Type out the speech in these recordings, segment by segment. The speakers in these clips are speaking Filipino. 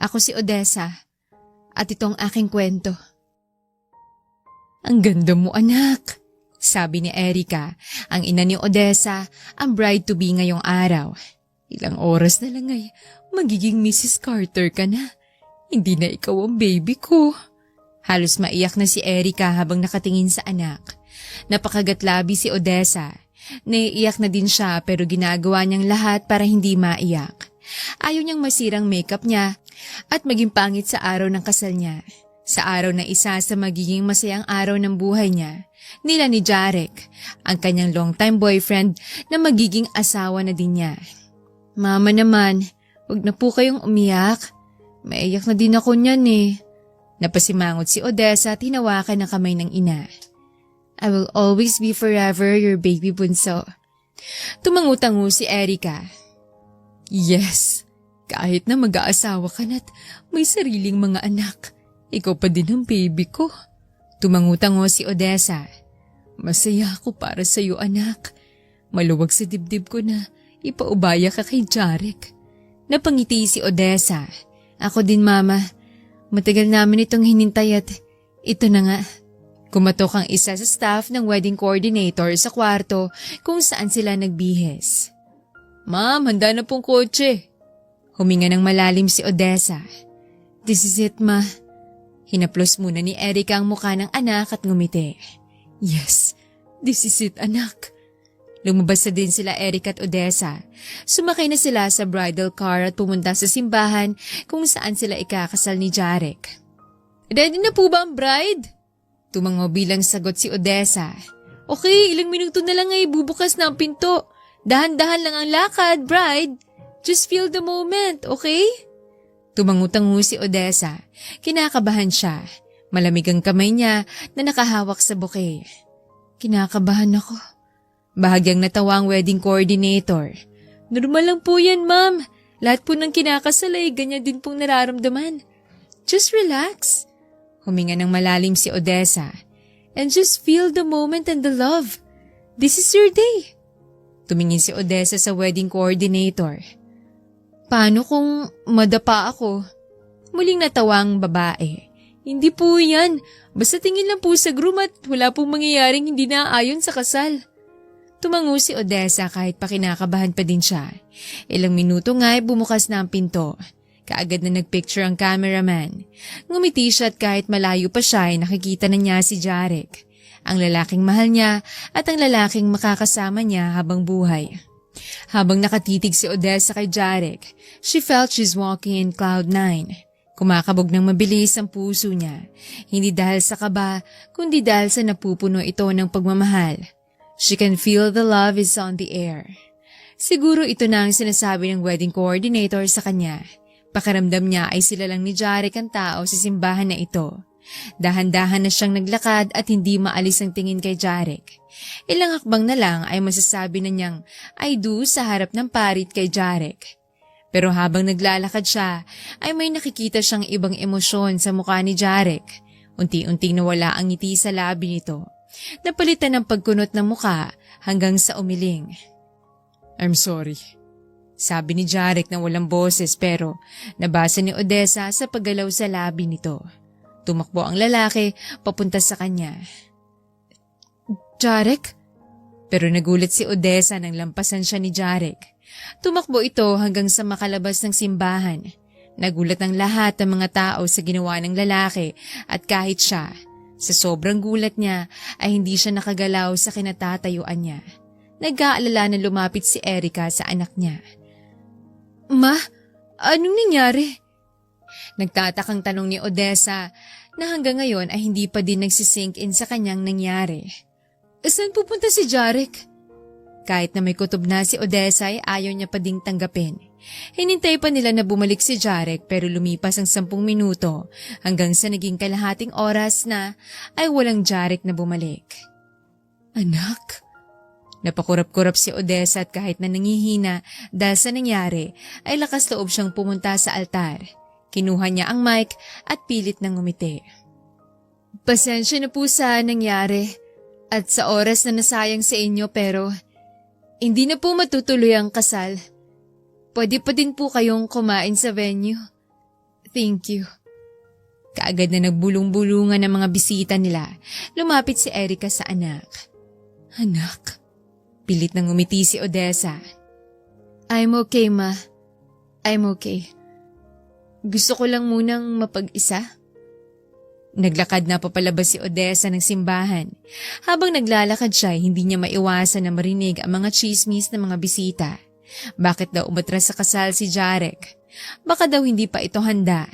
Ako si Odessa at itong aking kwento. Ang ganda mo anak, sabi ni Erica, ang ina ni Odessa, ang bride-to-be ngayong araw. Ilang oras na lang ay magiging Mrs. Carter ka na. Hindi na ikaw ang baby ko. Halos maiyak na si Erica habang nakatingin sa anak. Napakagatlabi si Odessa. Naiiyak na din siya pero ginagawa niyang lahat para hindi maiyak. Ayaw niyang masirang makeup niya at maging pangit sa araw ng kasal niya. Sa araw na isa sa magiging masayang araw ng buhay niya, nila ni Jarek, ang kanyang long-time boyfriend na magiging asawa na din niya. Mama naman, wag na po kayong umiyak. Maiyak na din ako niyan eh. Napasimangot si Odessa at hinawakan ng kamay ng ina. I will always be forever your baby bunso. Tumangutango si Erica. Yes, kahit na mag-aasawa ka na't may sariling mga anak, ikaw pa din ang baby ko. Tumangutango si Odessa. Masaya ako para sa iyo anak. Maluwag sa dibdib ko na ipaubaya ka kay Jarek. Napangiti si Odessa. Ako din mama, matagal namin itong hinintay at ito na nga. Kumatok ang isa sa staff ng wedding coordinator sa kwarto kung saan sila nagbihis. Ma'am, handa na pong kotse. Huminga ng malalim si Odessa. This is it, ma. Hinaplos muna ni Erica ang mukha ng anak at ngumiti. Yes, this is it, anak. Lumabas na din sila Erica at Odessa. Sumakay na sila sa bridal car at pumunta sa simbahan kung saan sila ikakasal ni Jarek. Ready na po ba ang bride? Tumango bilang sagot si Odessa. Okay, ilang minuto na lang ay bubukas na ang pinto. Dahan-dahan lang ang lakad, bride. Just feel the moment, okay? Tumangutango si Odessa. Kinakabahan siya. Malamig ang kamay niya na nakahawak sa bouquet. Kinakabahan ako. Bahagyang natawa ang wedding coordinator. Normal lang po yan, ma'am. Lahat po ng kinakasal ay ganyan din pong nararamdaman. Just relax. Huminga ng malalim si Odessa. And just feel the moment and the love. This is your day. Tumingin si Odessa sa wedding coordinator. Paano kung madapa ako? Muling natawa ang babae. Hindi po yan. Basta tingin lang po sa groom at wala pong mangyayaring hindi naaayon sa kasal. Tumango si Odessa kahit pa kinakabahan pa din siya. Ilang minuto nga ay bumukas na ang pinto. Kaagad na nagpicture ang cameraman. Ngumiti siya at kahit malayo pa siya ay nakikita na niya si Jarek. Ang lalaking mahal niya at ang lalaking makakasama niya habang buhay. Habang nakatitig si Odessa kay Jarek, she felt she's walking in cloud 9. Kumakabog ng mabilis ang puso niya. Hindi dahil sa kaba, kundi dahil sa napupuno ito ng pagmamahal. She can feel the love is on the air. Siguro ito na ang sinasabi ng wedding coordinator sa kanya. Pakiramdam niya ay sila lang ni Jarek ang tao sa simbahan na ito. Dahan-dahan na siyang naglakad at hindi maalis ang tingin kay Jarek. Ilang hakbang na lang ay masasabi na niyang I do sa harap ng parit kay Jarek. Pero habang naglalakad siya ay may nakikita siyang ibang emosyon sa mukha ni Jarek. Unti-unting nawala ang ngiti sa labi nito. Napalitan ng pagkunot ng mukha hanggang sa umiling. I'm sorry. Sabi ni Jarek na walang boses pero nabasa ni Odessa sa paggalaw sa labi nito. Tumakbo ang lalaki papunta sa kanya. Jarek? Pero nagulat si Odessa nang lampasan siya ni Jarek. Tumakbo ito hanggang sa makalabas ng simbahan. Nagulat ang lahat ng mga tao sa ginawa ng lalaki at kahit siya, sa sobrang gulat niya ay hindi siya nakagalaw sa kinatatayuan niya. Nag-aalala na lumapit si Erica sa anak niya. Ma, anong nangyari? Nagtatakang tanong ni Odessa na hanggang ngayon ay hindi pa din nagsisink in sa kanyang nangyari. Saan pupunta si Jarek? Kahit na may kutob na si Odessa ay ayaw niya pa ding tanggapin. Hinintay pa nila na bumalik si Jarek pero lumipas ang 10 minuto hanggang sa naging kalahating oras na ay walang Jarek na bumalik. Anak? Napakurap-kurap si Odessa at kahit na nangihina dahil sa nangyari ay lakas loob siyang pumunta sa altar. Kinuha niya ang mic at pilit nang ngumiti. Pasensya na po sa nangyari at sa oras na nasayang sa inyo pero hindi na po matutuloy ang kasal. Pwede pa din po kayong kumain sa venue. Thank you. Kaagad na nagbulong-bulungan ng mga bisita nila, lumapit si Erica sa anak. Anak? Pilit nang ngumiti si Odessa. I'm okay, ma. I'm okay. Gusto ko lang munang mapag-isa. Naglakad na papalabas si Odessa ng simbahan. Habang naglalakad siya, hindi niya maiwasan na marinig ang mga chismis ng mga bisita. Bakit daw umatras sa kasal si Jarek? Baka daw hindi pa ito handa.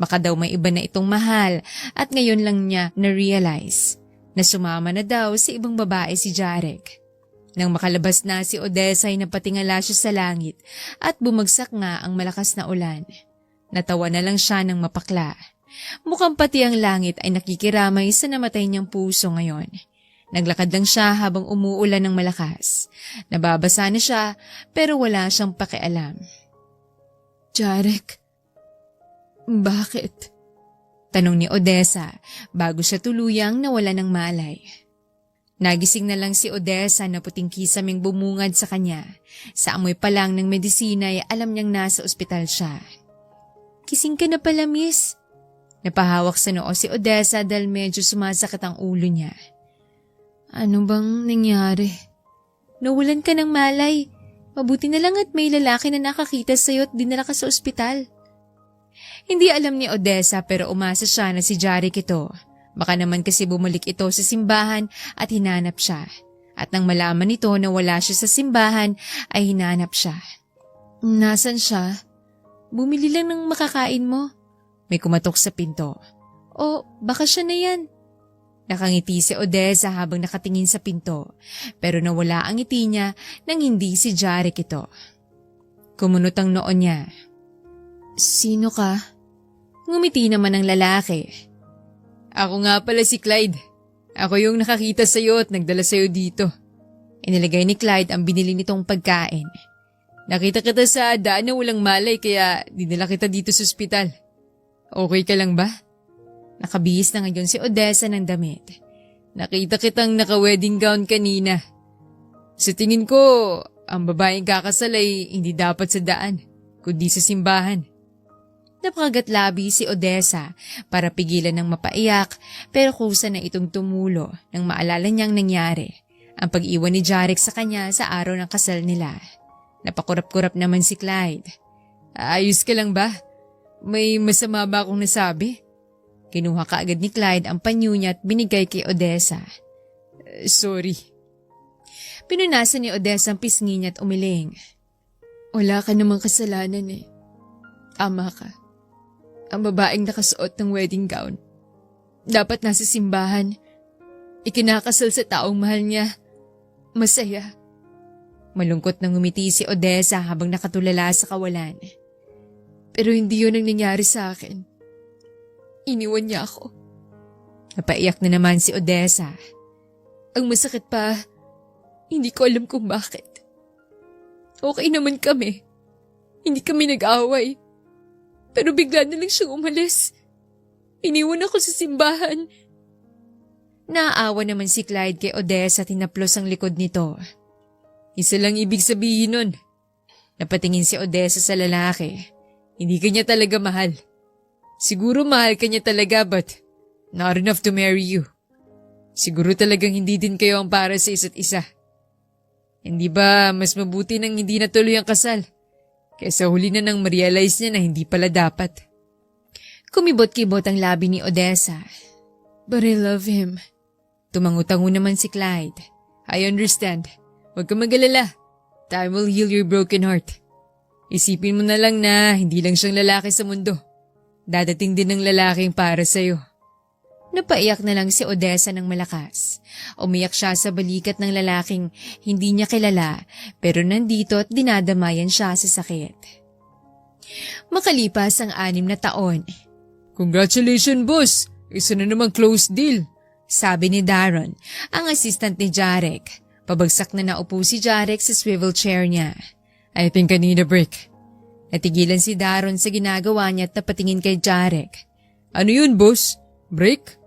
Baka daw may iba na itong mahal at ngayon lang niya na-realize na sumama na daw sa ibang babae si Jarek. Nang makalabas na si Odessa ay napatingala siya sa langit at bumagsak nga ang malakas na ulan. Natawa na lang siya ng mapakla. Mukhang pati ang langit ay nakikiramay sa namatay niyang puso ngayon. Naglakad lang siya habang umuulan ng malakas. Nababasa na siya pero wala siyang pakialam. Jarek, bakit? Tanong ni Odessa bago siya tuluyang nawala ng malay. Nagising na lang si Odessa na puting kisaming bumungad sa kanya. Sa amoy pa lang ng medisina ay alam niyang nasa ospital siya. Kising ka na pala, miss. Napahawak sa noo si Odessa dahil medyo sumasakit ang ulo niya. Ano bang nangyari? Nawalan ka ng malay. Mabuti na lang at may lalaki na nakakita sa'yo at dinala ka sa ospital. Hindi alam ni Odessa pero umasa siya na si Jarek ito. Baka naman kasi bumalik ito sa simbahan at hinanap siya. At nang malaman nito na wala siya sa simbahan ay hinanap siya. Nasaan siya? Bumili lang ng makakain mo. May kumatok sa pinto. O, baka siya na yan. Nakangiti si Odessa habang nakatingin sa pinto, pero nawala ang ngiti niya nang hindi si Jarek ito. Kumunot ang noo niya. Sino ka? Ngumiti naman ang lalaki. Ako nga pala si Clyde. Ako yung nakakita sa'yo at nagdala sa'yo dito. Inilagay ni Clyde ang binili nitong pagkain. Nakita kita sa daan na walang malay kaya dinala kita dito sa ospital. Okay ka lang ba? Nakabihis na ngayon si Odessa ng damit. Nakita kitang naka-wedding gown kanina. Sa tingin ko, ang babaeng kakasal ay hindi dapat sa daan, kundi sa simbahan. Napakagatlabi si Odessa para pigilan ng mapaiyak pero kusa na itong tumulo nang maalala niyang nangyari ang pag-iwan ni Jarek sa kanya sa araw ng kasal nila. Napakurap-kurap naman si Clyde. Ayos ka lang ba? May masama ba akong nasabi? Kinuha kaagad ni Clyde ang panyo niya at binigay kay Odessa. Sorry. Pinunasan ni Odessa ang pisngi niya at umiling. Wala ka namang kasalanan eh. Tama ka. Ang babaeng nakasuot ng wedding gown. Dapat nasa simbahan. Ikinakasal sa taong mahal niya. Masaya. Malungkot nang ngumiti si Odessa habang nakatulala sa kawalan. Pero hindi yun ang nangyari sa akin. Iniwan niya ako. Napaiyak na naman si Odessa. Ang masakit pa, hindi ko alam kung bakit. Okay naman kami. Hindi kami nag-away. Pero bigla na lang siyang umalis. Iniwan ako sa simbahan. Naawa naman si Clyde kay Odessa at tinaplos ang likod nito. Isa lang ibig sabihin nun. Napatingin si Odessa sa lalaki. Hindi ka niya talaga mahal. Siguro mahal ka niya talaga but not enough to marry you. Siguro talagang hindi din kayo ang para sa isa't isa. Hindi ba mas mabuti nang hindi natuloy ang kasal? Kaysa huli na nang ma-realize niya na hindi pala dapat. Kumibot-kibot ang labi ni Odessa. But I love him. Tumangutango naman si Clyde. I understand. Huwag ka mag-alala. Time will heal your broken heart. Isipin mo na lang na hindi lang siyang lalaki sa mundo. Dadating din ng lalaking para sa'yo. Napaiyak na lang si Odessa ng malakas. Umiyak siya sa balikat ng lalaking hindi niya kilala pero nandito at dinadamayan siya sa sakit. Makalipas ang 6 na taon. Congratulations, boss! Isa na namang close deal. Sabi ni Daron, ang assistant ni Jarek. Pabagsak na naupo si Jarek sa swivel chair niya. I think I need a break. Natigilan si Daron sa ginagawa niya at napatingin kay Jarek. Ano yun, boss? Break?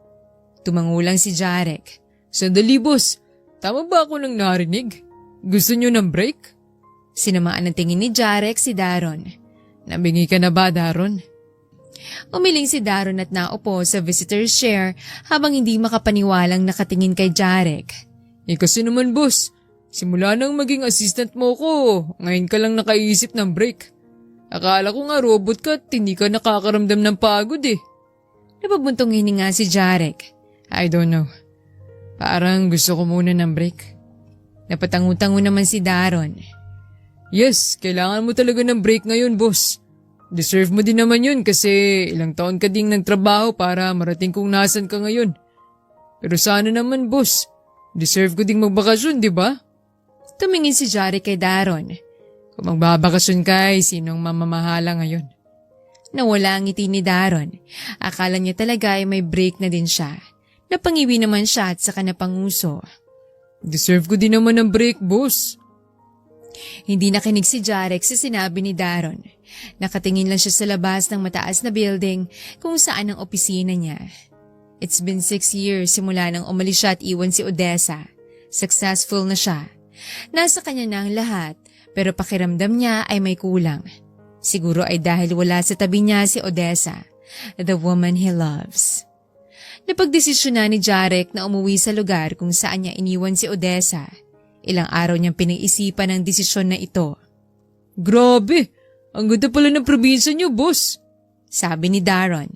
Tumangulang si Jarek. Sandali, boss. Tama ba ako nang narinig? Gusto niyo ng break? Sinamaan ng tingin ni Jarek si Daron. Nabingi ka na ba, Daron? Umiling si Daron at naupo sa visitor's chair habang hindi makapaniwalang nakatingin kay Jarek. Kasi naman boss, simula nang maging assistant mo ko, ngayon ka lang nakaisip ng break. Akala ko nga robot ka at hindi ka nakakaramdam ng pagod eh. Napabuntong hininga si Jarek. I don't know. Parang gusto ko muna ng break. Napatangutango naman si Daron. Yes, kailangan mo talaga ng break ngayon, boss. Deserve mo din naman yun kasi ilang taon ka ding nagtrabaho para marating kung nasan ka ngayon. Pero sana naman, boss. Deserve ko ding magbakasyon, di ba? Tumingin si Jarek kay Daron. Kung magbabakasyon ka, sinong mamamahala ngayon? Nawala ang ngiti ni Daron. Akala niya talaga ay may break na din siya. Napangiwi naman siya at saka napanguso. Deserve ko din naman ng break, boss. Hindi nakinig si Jarek sa sinabi ni Daron. Nakatingin lang siya sa labas ng mataas na building kung saan ang opisina niya. It's been 6 years simula nang umalis siya at iwan si Odessa. Successful na siya. Nasa kanya na ang lahat pero pakiramdam niya ay may kulang. Siguro ay dahil wala sa tabi niya si Odessa, the woman he loves. Napagdesisyon na ni Jarek na umuwi sa lugar kung saan niya iniwan si Odessa. Ilang araw niyang pinag-isipan ang desisyon na ito. Grabe! Ang ganda pala ng probinsya niyo, boss! Sabi ni Daron.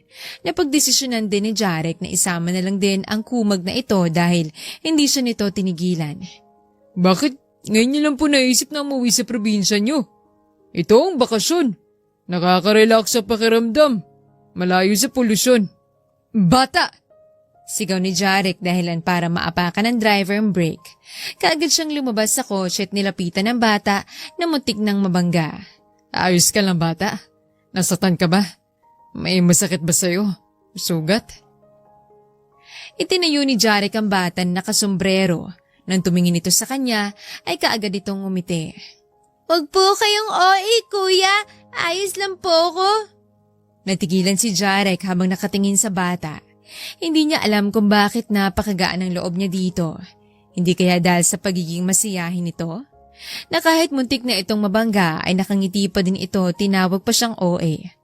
Napagdesisyonan din ni Jarek na isama na lang din ang kumag na ito dahil hindi siya nito tinigilan. Bakit ngayon niyo lang po naisip na umuwi sa probinsya niyo? Ito ang bakasyon. Nakaka-relax sa pakiramdam. Malayo sa polusyon. Bata! Sigaw ni Jarek dahilan para maapakan ng driver ang brake. Kaagad siyang lumabas sa kotse at nilapitan ng bata na muntik nang mabangga. Ayos ka lang, bata? Nasaktan ka ba? May masakit ba sa'yo? Sugat? Itinayo ni Jarek ang bata na nakasombrero. Nang tumingin ito sa kanya ay kaagad itong umiti. Wag po kayong OA, kuya. Ayos lang po ko. Natigilan si Jarek habang nakatingin sa bata. Hindi niya alam kung bakit napakagaan ang loob niya dito. Hindi kaya dahil sa pagiging masiyahin nito? Na kahit muntik na itong mabangga ay nakangiti pa din ito, tinawag pa siyang OA.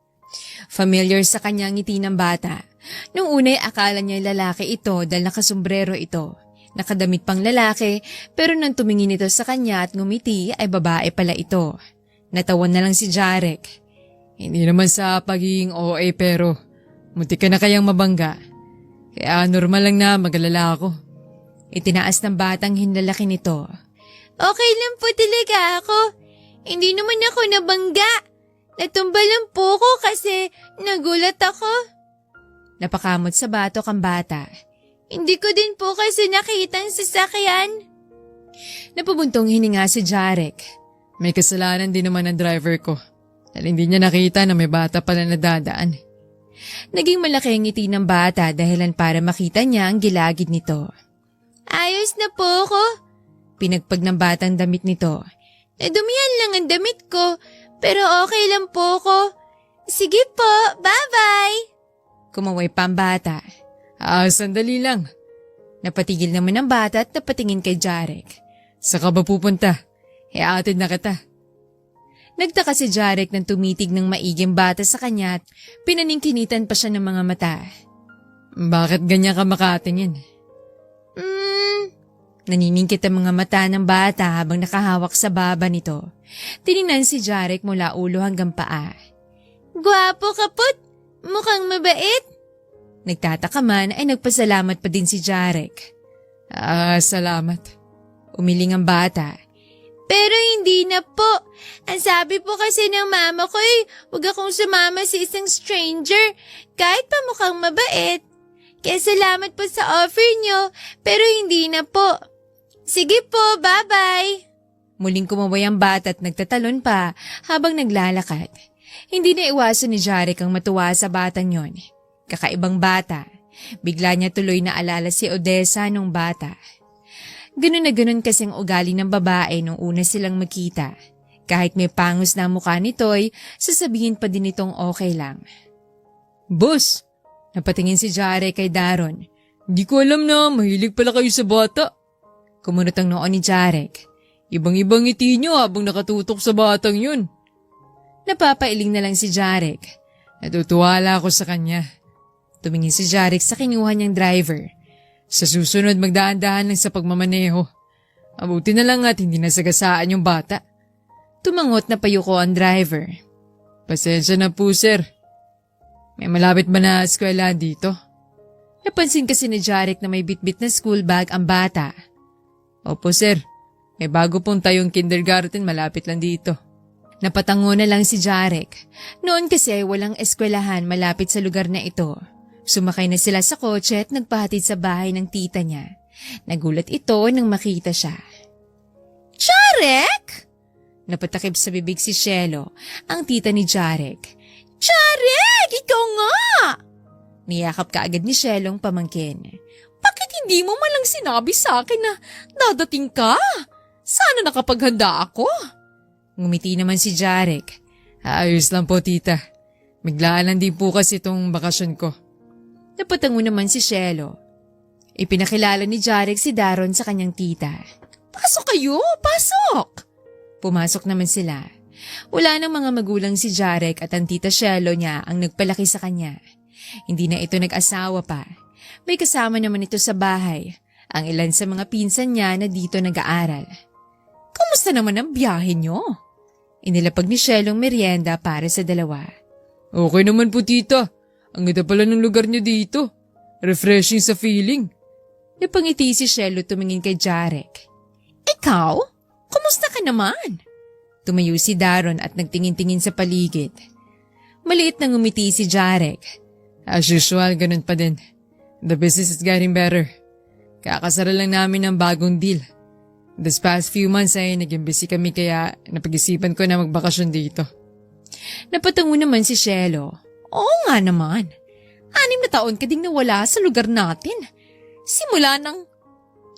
Familiar sa kanyang ngiti ng bata. Nung una'y akala niya lalaki ito dahil nakasombrero ito. Nakadamit pang lalaki pero nang tumingin ito sa kanya at ngumiti ay babae pala ito. Natawan na lang si Jarek. Hindi naman sa pagiging OA pero muntik ka na kayang mabangga. Kaya normal lang na magalala ako. Itinaas ng batang hinlalaki nito. Okay lang po talaga ako. Hindi naman ako nabangga. Natumba lang po ko kasi nagulat ako. Napakamot sa batok ang bata. Hindi ko din po kasi nakita ang sasakyan. Napabuntong hininga si Jarek. May kasalanan din naman ang driver ko. Dahil hindi niya nakita na may bata pala nadadaan. Naging malaki ang ngiti ng bata dahilan para makita niya ang gilagid nito. Ayos na po ko. Pinagpag ng batang damit nito. Nadumihan lang ang damit ko, pero okay lang po ko. Sige po, bye-bye. Kumaway pa ang bata. Sandali lang. Napatigil naman ang bata at napatingin kay Jarek. Saan ka ba pupunta? Atid na kita. Nagtaka si Jarek nang tumitig ng maiging bata sa kanya at pinaningkinitan pa siya ng mga mata. Bakit ganyan ka makatingin? Naniningkit ang mga mata ng bata habang nakahawak sa baba nito. Tiningnan si Jarek mula ulo hanggang paa. Gwapo ka po't, mukhang mabait. Nagtataka man ay nagpasalamat pa din si Jarek. Salamat. Umiling ang bata. Pero hindi na po. Ang sabi po kasi ng mama ko huwag akong sumama sa isang stranger kahit pa mukhang mabait. Kaya salamat po sa offer nyo, pero hindi na po. Sige po, bye-bye. Muling kumaway ang bata at nagtatalon pa habang naglalakad. Hindi na iwasan ni Jarek ang matuwa sa batang yon. Kakaibang bata. Bigla niya tuloy na alala si Odessa nung bata. Ganun na ganun kasing ugali ng babae nung una silang makita. Kahit may pangos na mukha nito'y sasabihin pa din itong okay lang. Boss! Napatingin si Jarek kay Daron. Di ko alam na mahilig pala kayo sa bata. Kumunot ang noo ni Jarek. Ibang-ibang ngiti niyo habang nakatutok sa batang yun. Napapailing na lang si Jarek. Natutuwala ako sa kanya. Tumingin si Jarek sa kinuha niyang driver. Sa susunod magdaan-dahan lang sa pagmamaneho. Abuti na lang at hindi nasagasaan yung bata. Tumangot na payuko ang driver. Pasensya na po, sir. May malapit ba na eskwela dito? Napansin kasi ni Jarek na may bitbit na school bag ang bata. Opo, sir. May bago pong tayong kindergarten malapit lang dito. Napatango na lang si Jarek. Noon kasi walang eskwelahan malapit sa lugar na ito. Sumakay na sila sa kotse at nagpahatid sa bahay ng tita niya. Nagulat ito nang makita siya. Jarek! Napatakip sa bibig si Shelo, ang tita ni Jarek. Jarek! Ikaw nga! Niyakap kaagad ni Shelo ang pamangkin. Bakit hindi mo malang sinabi sa akin na dadating ka? Sana nakapaghanda ako. Ngumiti naman si Jarek. Ayos lang po, tita. Biglaan lang din po kasi itong bakasyon ko. Napatango naman si Shelo. Ipinakilala ni Jarek si Daron sa kanyang tita. Pasok kayo! Pasok! Pumasok naman sila. Wala nang mga magulang si Jarek at ang tita Shelo niya ang nagpalaki sa kanya. Hindi na ito nag-asawa pa. May kasama naman ito sa bahay. Ang ilan sa mga pinsan niya na dito nag-aaral. Kumusta naman ang biyahe niyo? Inilapag ni Shelo ang merienda para sa dalawa. Okay naman po, tita. Ang ganda pala ng lugar niyo dito. Refreshing sa feeling. Napangiti si Shelo tumingin kay Jarek. Ikaw? Kumusta ka naman? Tumayo si Daron at nagtingin-tingin sa paligid. Maliit na ngumiti si Jarek. As usual, ganun pa din. The business is getting better. Kakasara lang namin ng bagong deal. This past few months ay naging busy kami kaya napag-isipan ko na magbakasyon dito. Napatango naman si Shelo. Oo nga naman. 6 na taon ka ding nawala sa lugar natin. Simula nang...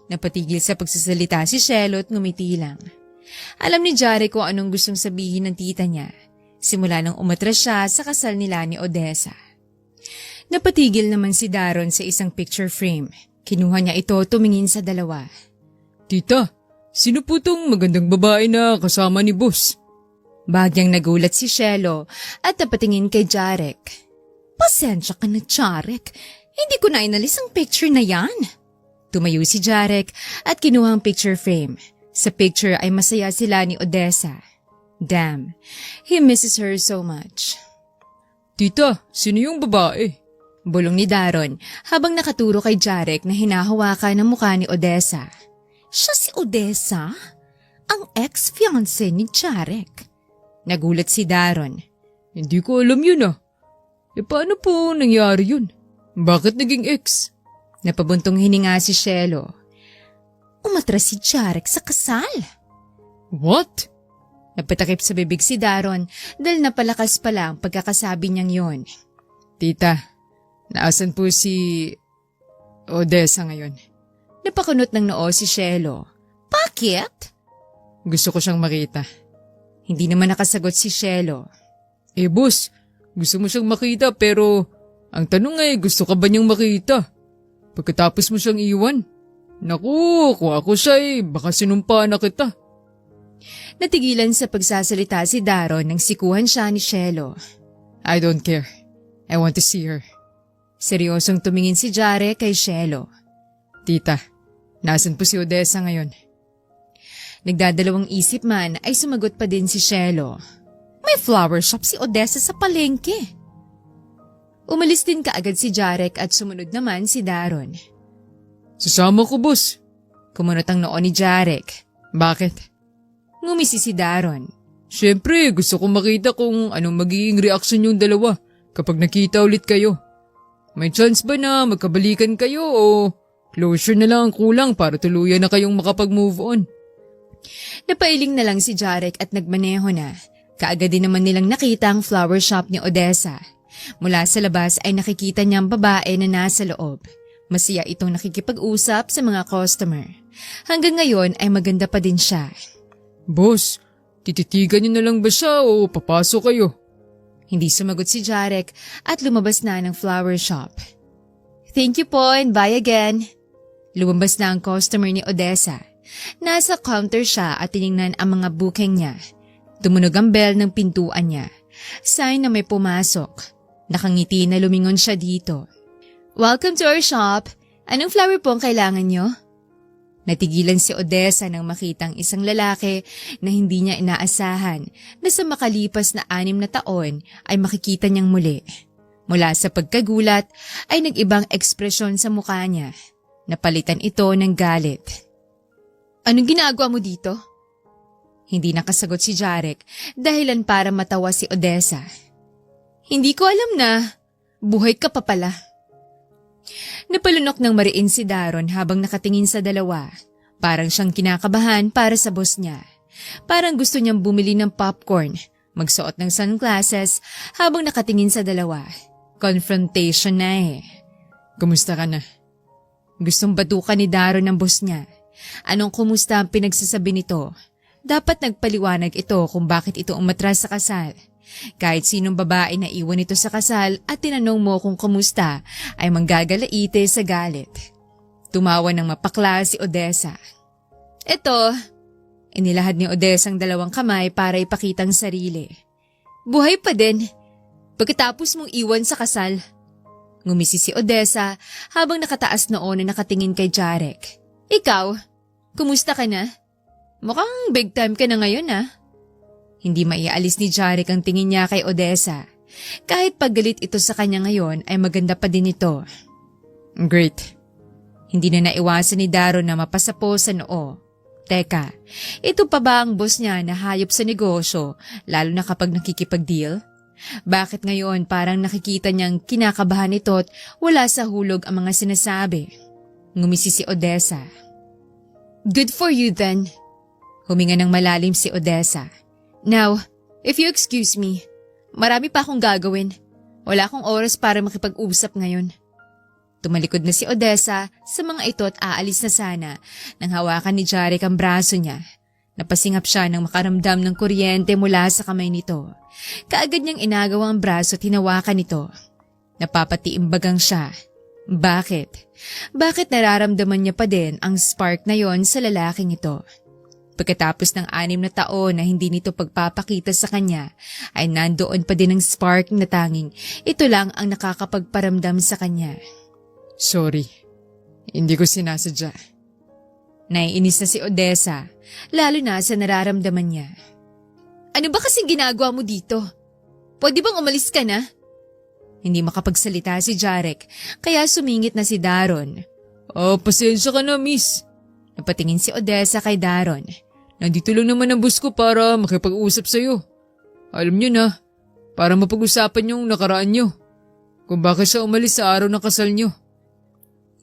Napatigil sa pagsasalita si Shelo at ngumiti lang. Alam ni Jarek kung anong gustong sabihin ng tita niya. Simula nang umatras siya sa kasal nila ni Odessa. Napatigil naman si Daron sa isang picture frame. Kinuha niya ito tumingin sa dalawa. Tita, sino po tong magandang babae na kasama ni boss? Bagyang nagulat si Shelo at napatingin kay Jarek. Pasensya ka na, Jarek. Hindi ko na inalis ang picture na yan. Tumayo si Jarek at kinuha ang picture frame. Sa picture ay masaya sila ni Odessa. Damn, he misses her so much. Tita, sino yung babae? Bulong ni Daron habang nakaturo kay Jarek na hinahawakan ang mukha ni Odessa. Siya si Odessa? Ang ex-fiancé ni Jarek. Nagulat si Daron. Hindi ko alam yun ah. E paano po nangyari yun? Bakit naging ex? Napabuntong hininga si Shelo. Umatras si Jarek sa kasal. What? Napatakip sa bibig si Daron dahil napalakas pala ang pagkakasabi niyang yon. Tita, naasan po si Odessa ngayon? Napakunot ng noo si Shelo. Bakit? Gusto ko siyang makita. Hindi naman nakasagot si Shelo. Eh boss, gusto mo siyang makita pero ang tanong ay gusto ka ba niyang makita? Pagkatapos mo siyang iwan? Naku, kung ako siya baka sinumpa na kita. Natigilan sa pagsasalita si Daron nang sikuhan siya ni Shelo. I don't care. I want to see her. Seryosong tumingin si Jarek kay Shelo. Tita, nasan po si Odessa ngayon? Nagdadalawang isip man ay sumagot pa din si Shelo. May flower shop si Odessa sa palengke. Umalis din kaagad si Jarek at sumunod naman si Daron. Sasama ko, boss. Kumunot ang noo ni Jarek. Bakit? Ngumisi si Daron. Siyempre, gusto ko makita kung anong magiging reaksyon yung dalawa kapag nakita ulit kayo. May chance ba na magkabalikan kayo o closure na lang ang kulang para tuluyan na kayong makapag-move on? Napailing na lang si Jarek at nagmaneho na. Kaagad din naman nilang nakita ang flower shop ni Odessa. Mula sa labas ay nakikita niya ang babae na nasa loob. Masaya itong nakikipag-usap sa mga customer. Hanggang ngayon ay maganda pa din siya. Boss, tititigan niyo na lang ba siya o papasok kayo? Hindi sumagot si Jarek at lumabas na ng flower shop. Thank you po and bye again. Lumabas na ang customer ni Odessa. Nasa counter siya at tiningnan ang mga booking niya. Tumunog ang bell ng pintuan niya. Sign na may pumasok. Nakangiti na lumingon siya dito. Welcome to our shop. Anong flower po ang kailangan nyo? Natigilan si Odessa nang makitang isang lalaki na hindi niya inaasahan na sa makalipas na 6 na taon ay makikita niyang muli. Mula sa pagkagulat ay nag-ibang ekspresyon sa mukha niya. Napalitan ito ng galit. Anong ginagawa mo dito? Hindi nakasagot si Jarek dahilan para matawa si Odessa. Hindi ko alam na. Buhay ka pa pala. Napalunok ng mariin si Daron habang nakatingin sa dalawa. Parang siyang kinakabahan para sa boss niya. Parang gusto niyang bumili ng popcorn, magsuot ng sunglasses habang nakatingin sa dalawa. Confrontation na eh. Kumusta ka na? Gustong batukan ni Daron ng boss niya. Anong kumusta ang pinagsasabi nito? Dapat nagpaliwanag ito kung bakit ito umatras sa kasal. Kahit sinong babae na iwan ito sa kasal at tinanong mo kung kumusta ay manggagalaite sa galit. Tumawa ng mapakla si Odessa. Eto, inilahad ni Odessa ang 2 kamay para ipakitang sarili. Buhay pa din, pagkatapos mong iwan sa kasal. Ngumisi si Odessa habang nakataas noon na nakatingin kay Jarek. Ikaw, kumusta ka na? Mukhang big time ka na ngayon ah. Hindi maialis ni Jarek ang tingin niya kay Odessa. Kahit paggalit ito sa kanya ngayon ay maganda pa din ito. Great. Hindi na naiwasan ni Daron na mapasapo sa noo. Teka, ito pa ba ang boss niya na hayop sa negosyo lalo na kapag nakikipag-deal? Bakit ngayon parang nakikita niyang kinakabahan ito at wala sa hulog ang mga sinasabi? Ngumisi si Odessa. Good for you then. Huminga ng malalim si Odessa. Now, if you excuse me, marami pa akong gagawin. Wala akong oras para makipag-usap ngayon. Tumalikod na si Odessa sa mga ito at aalis na sana nang hawakan ni Jarek ang braso niya. Napasingap siya nang makaramdam ng kuryente mula sa kamay nito. Kaagad niyang inagaw ang braso at hinawakan ito. Napapatiimbagang siya. Bakit? Bakit nararamdaman niya pa din ang spark na yon sa lalaking ito? Pagkatapos ng 6 na taon na hindi nito pagpapakita sa kanya, ay nandoon pa din ang spark na tanging ito lang ang nakakapagparamdam sa kanya. Sorry, hindi ko sinasadya. Naiinis na si Odessa, lalo na sa nararamdaman niya. Ano ba kasing ginagawa mo dito? Pwede bang umalis ka na? Hindi makapagsalita si Jarek, kaya sumingit na si Daron. Pasensya ka na, miss. Napatingin si Odessa kay Daron. Nandito lang naman ang boss ko para makipag-usap sa'yo. Alam niyo na, para mapag-usapan yung nakaraan niyo. Kung bakit siya umalis sa araw ng kasal niyo.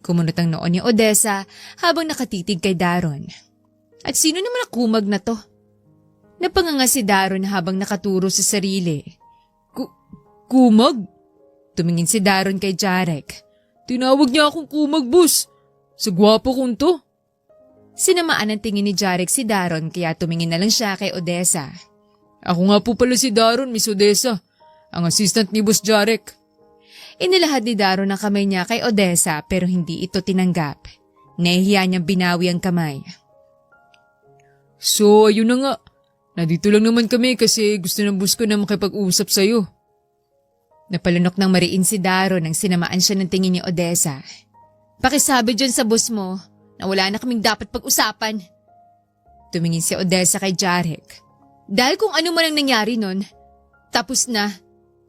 Kumunot ang noon ni Odessa habang nakatitig kay Daron. At sino naman ang kumag na to? Napanganga si Daron habang nakaturo sa sarili. Kumag? Tumingin si Daron kay Jarek. Tinawag niya akong kumag, boss. Sa gwapo kong to. Sinamaan ang tingin ni Jarek si Daron kaya tumingin na lang siya kay Odessa. Ako nga po pala si Daron, Miss Odessa. Ang assistant ni Boss Jarek. Inilahad ni Daron ang kamay niya kay Odessa pero hindi ito tinanggap. Nahihiya niyang binawi ang kamay. So, ayun na nga. Nandito lang naman kami kasi gusto ng boss ko na makipag-usap sa'yo. Napalunok ng mariin si Daron nang sinamaan siya ng tingin ni Odessa. Pakisabi dyan sa boss mo na wala na kaming dapat pag-usapan. Tumingin si Odessa kay Jarek. Dahil kung ano man ang nangyari nun, tapos na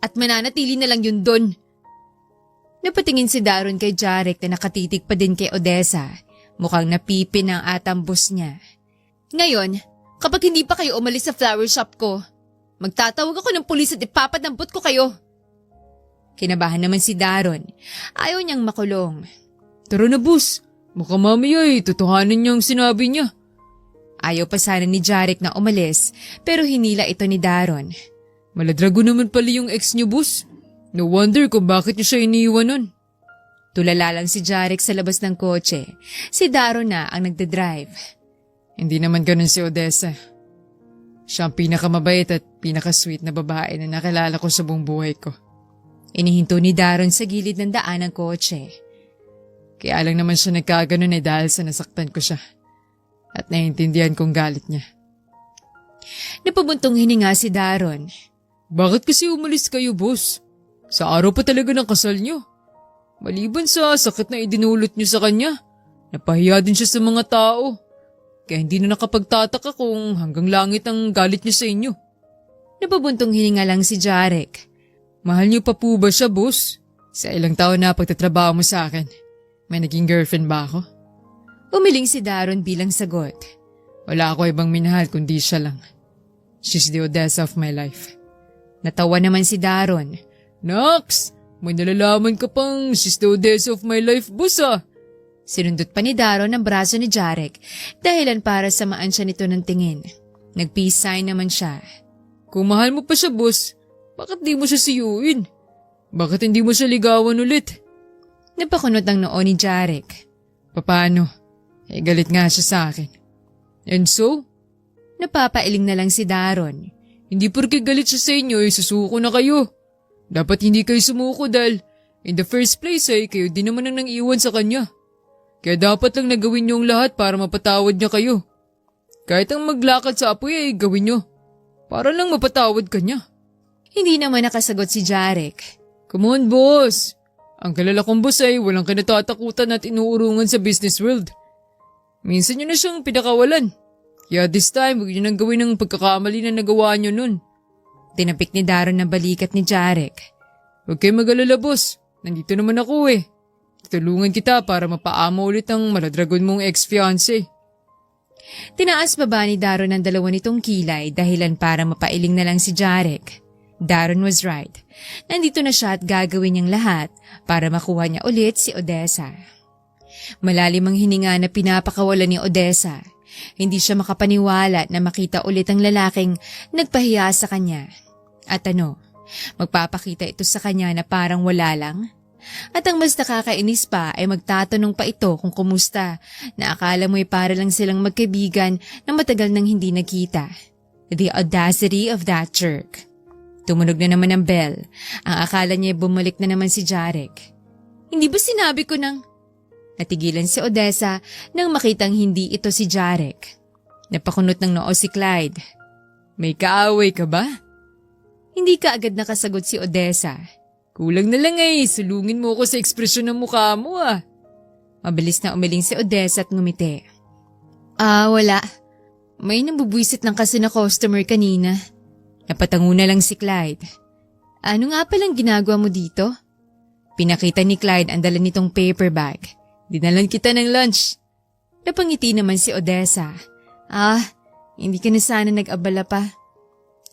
at mananatili na lang yun dun. Napatingin si Daron kay Jarek na nakatitig pa din kay Odessa. Mukhang napipin ang atang boss niya. Ngayon, kapag hindi pa kayo umalis sa flower shop ko, magtatawag ako ng pulis at ipapadampot ko kayo. Kinabahan naman si Daron. Ayaw niyang makulong. Tara na, boss. Baka mamaya totohanan niyang sinabi niya. Ayaw pa sana ni Jarek na umalis pero hinila ito ni Daron. Maladrago naman pala yung ex niyo, boss. No wonder kung bakit niyo siya iniiwan nun. Tulala lang si Jarek sa labas ng kotse. Si Daron na ang nagdadrive. Hindi naman ganun si Odessa. Siya ang pinakamabait at pinakasweet na babae na nakilala ko sa buong buhay ko. Inihinto ni Daron sa gilid ng daan ng kotse. Kaya lang naman siya nagkaganon dahil sa nasaktan ko siya. At naiintindihan kong galit niya. Napabuntong hininga si Daron. Bakit kasi umalis kayo, boss? Sa araw pa talaga ng kasal niyo. Maliban sa sakit na idinulot niyo sa kanya, napahiya din siya sa mga tao. Kaya hindi na nakapagtataka kung hanggang langit ang galit niya sa inyo. Napabuntong hininga lang si Jarek. Mahal niyo pa po ba siya, boss? Sa ilang taon na pagtatrabaho mo sa akin, may naging girlfriend ba ako? Umiling si Daron bilang sagot. Wala ako ibang minahal kundi siya lang. She's the Odessa of my life. Natawa naman si Daron. Nox! May nalalaman ka pang she's the Odessa of my life, boss ah! Sinundot pa ni Daron ang braso ni Jarek dahilan para samaan siya nito ng tingin. Nag-peace sign naman siya. Kung mahal mo pa siya, boss, bakit di mo siya siyuin? Bakit hindi mo siya ligawan ulit? Napakunot ang noo ni Jarek. Paano? Galit nga siya sa akin. And so? Napapailing na lang si Daron. Hindi porke galit siya sa inyo, susuko na kayo. Dapat hindi kayo sumuko dahil in the first place kayo din naman ang nang-iwan sa kanya. Kaya dapat lang nagawin niyo ang lahat para mapatawad niya kayo. Kahit ang maglakad sa apoy gawin niyo. Para lang mapatawad ka niya. Hindi naman nakasagot si Jarek. Come on, boss. Ang kilala kong boss walang kinatatakutan at inuurungan sa business world. Minsan niyo na siyang pinakawalan. Kaya this time, huwag niyo nang gawin ang pagkakamali na nagawa niyo nun. Tinapik ni Daron na balikat ni Jarek. Huwag kayo mag-alala, boss. Nandito naman ako Tulungan kita para mapaamo ulit ang maladragon mong ex-fiancé. Tinaas baba ni Daron ang dalawa nitong kilay dahilan para mapailing na lang si Jarek. Daron was right. Nandito na siya at gagawin niyang lahat para makuha niya ulit si Odessa. Malalim ang hininga na pinapakawalan ni Odessa. Hindi siya makapaniwala na makita ulit ang lalaking nagpahiya sa kanya. At magpapakita ito sa kanya na parang wala lang? At ang mas nakakainis pa ay magtatanong pa ito kung kumusta na akala mo'y para lang silang magkaibigan na matagal nang hindi nakita. The audacity of that jerk. Tumunog na naman ang bell. Ang akala niya bumalik na naman si Jarek. Hindi ba sinabi ko nang... Natigilan si Odessa nang makitang hindi ito si Jarek. Napakunot ng noo si Clyde. May kaaway ka ba? Hindi ka agad nakasagot si Odessa. Kulang na lang sulungin mo ako sa ekspresyon ng mukha mo Mabilis na umiling si Odessa at ngumiti. Wala. May nambubwisit lang kasi na customer kanina. Napatango na lang si Clyde. Ano nga palang ginagawa mo dito? Pinakita ni Clyde ang dala nitong paper bag. Dinalan kita ng lunch. Napangiti naman si Odessa. Hindi ka na sana nag-abala pa.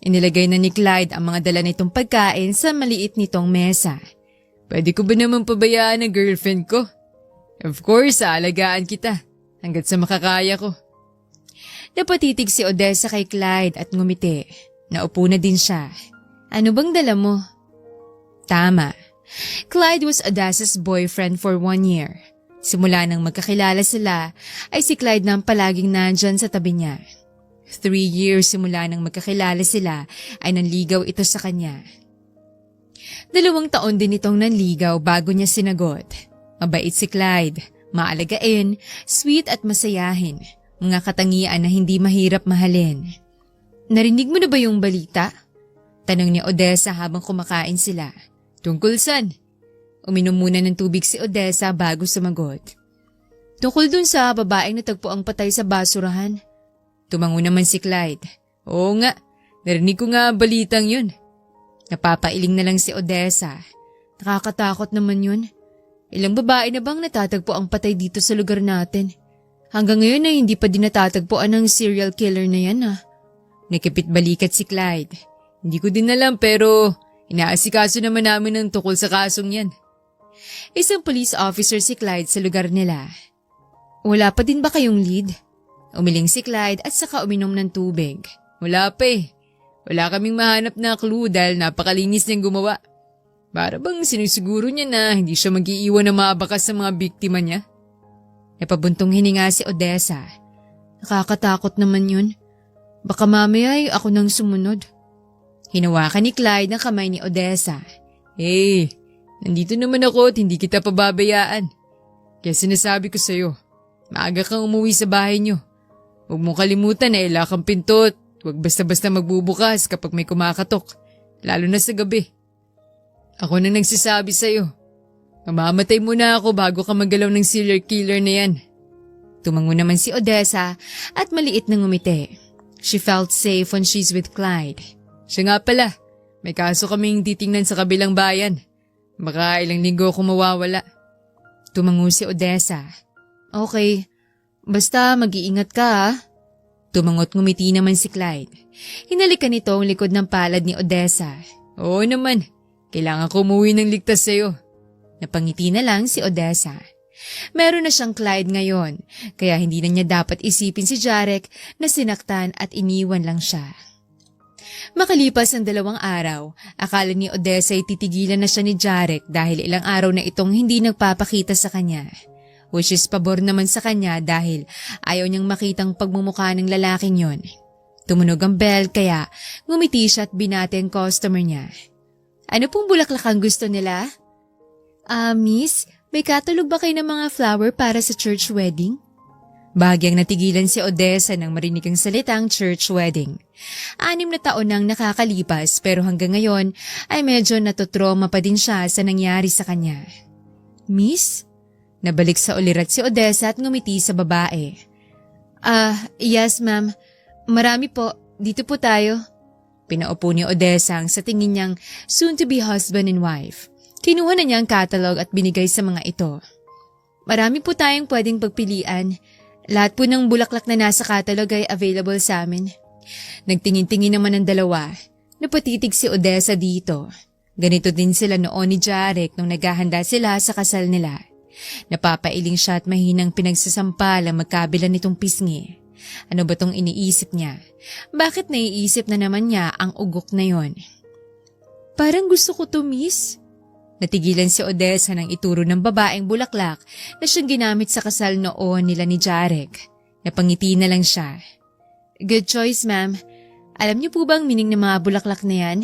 Inilagay na ni Clyde ang mga dala nitong pagkain sa maliit nitong mesa. Pwede ko ba naman pabayaan ang girlfriend ko? Of course, aalagaan kita. Hanggat sa makakaya ko. Napatitig si Odessa kay Clyde at ngumiti. Naupo na din siya. Ano bang dala mo? Tama. Clyde was Odessa's boyfriend for 1 year. Simula nang magkakilala sila, ay si Clyde na ang palaging nandyan sa tabi niya. 3 years simula nang magkakilala sila, ay nanligaw ito sa kanya. 2 taon din itong nanligaw bago niya sinagot. Mabait si Clyde, maalagain, sweet at masayahin, mga katangian na hindi mahirap mahalin. Narinig mo na ba yung balita? Tanong ni Odessa habang kumakain sila. Tungkol saan? Uminom muna ng tubig si Odessa bago sumagot. Tungkol dun sa babaeng natagpo ang patay sa basurahan. Tumango naman si Clyde. Oo nga, narinig ko nga balitang yun. Napapailing na lang si Odessa. Nakakatakot naman yun. Ilang babae na bang natatagpo ang patay dito sa lugar natin? Hanggang ngayon ay hindi pa din natatagpuan ng serial killer na yan Nakipit balikat si Clyde. Hindi ko din alam pero inaasikaso naman namin ang tukol sa kasong yan. Isang police officer si Clyde sa lugar nila. Wala pa din ba kayong lead? Umiling si Clyde at saka uminom ng tubig. Wala pa Wala kaming mahanap na clue dahil napakalinis niyang gumawa. Para bang sinusiguro niya na hindi siya mag-iiwan na maabakas sa mga biktima niya. Napabuntong hininga si Odessa. Nakakatakot naman yun. Baka mamaya ay ako nang sumunod. Hinawakan ni Clyde ang kamay ni Odessa. Hey, nandito naman ako at hindi kita pababayaan. Kaya sinasabi ko sa'yo, maaga kang umuwi sa bahay niyo. Huwag mong kalimutan na ilak ang pinto at huwag basta-basta magbubukas kapag may kumakatok, lalo na sa gabi. Ako na nagsasabi sa'yo. Mamamatay muna ako bago ka magalaw ng serial killer na yan. Tumango naman si Odessa at maliit na ngumiti. She felt safe when she's with Clyde. Siya nga pala, may kaso kaming titingnan sa kabilang bayan. Baka ilang linggo ako mawawala. Tumango si Odessa. Okay, basta mag-iingat ka ha. Tumangot ngumiti naman si Clyde. Hinalikan nito ang likod ng palad ni Odessa. Oo naman, kailangan ko umuwi ng ligtas sa'yo. Napangiti na lang si Odessa. Meron na siyang Clyde ngayon, kaya hindi na niya dapat isipin si Jarek na sinaktan at iniwan lang siya. Makalipas ang 2 araw, akala ni Odessa ay titigilan na siya ni Jarek dahil ilang araw na itong hindi nagpapakita sa kanya. Which is pabor naman sa kanya dahil ayaw niyang makitang pagmumukha ng lalaking yon. Tumunog ang bell kaya ngumiti siya at binati ang customer niya. Ano pong bulaklak ang gusto nila? Miss, may catalog ba kayo ng mga flower para sa church wedding? Bahagyang natigilan si Odessa nang marinig ang salitang church wedding. 6 na taon nang nakakalipas pero hanggang ngayon ay medyo natotrauma pa din siya sa nangyari sa kanya. Miss? Nabalik sa ulirat si Odessa at ngumiti sa babae. Yes ma'am. Marami po. Dito po tayo. Pinaupo ni Odessa ang sa tingin niyang soon-to-be husband and wife. Kinuha na niya ang catalog at binigay sa mga ito. Marami po tayong pwedeng pagpilian. Lahat po ng bulaklak na nasa catalog ay available sa amin. Nagtingin-tingin naman ang dalawa. Napatitig si Odessa dito. Ganito din sila noon ni Jarek nung naghahanda sila sa kasal nila. Napapailing siya at mahinang pinagsasampal ang magkabila nitong pisngi. Ano ba tong iniisip niya? Bakit naiisip na naman niya ang ugok na yon? Parang gusto ko to, miss. Natigilan si Odessa nang ituro ng babaeng bulaklak na siyang ginamit sa kasal noon nila ni Jarek. Napangiti na lang siya. Good choice, ma'am. Alam niyo po bang meaning ng mga bulaklak na yan?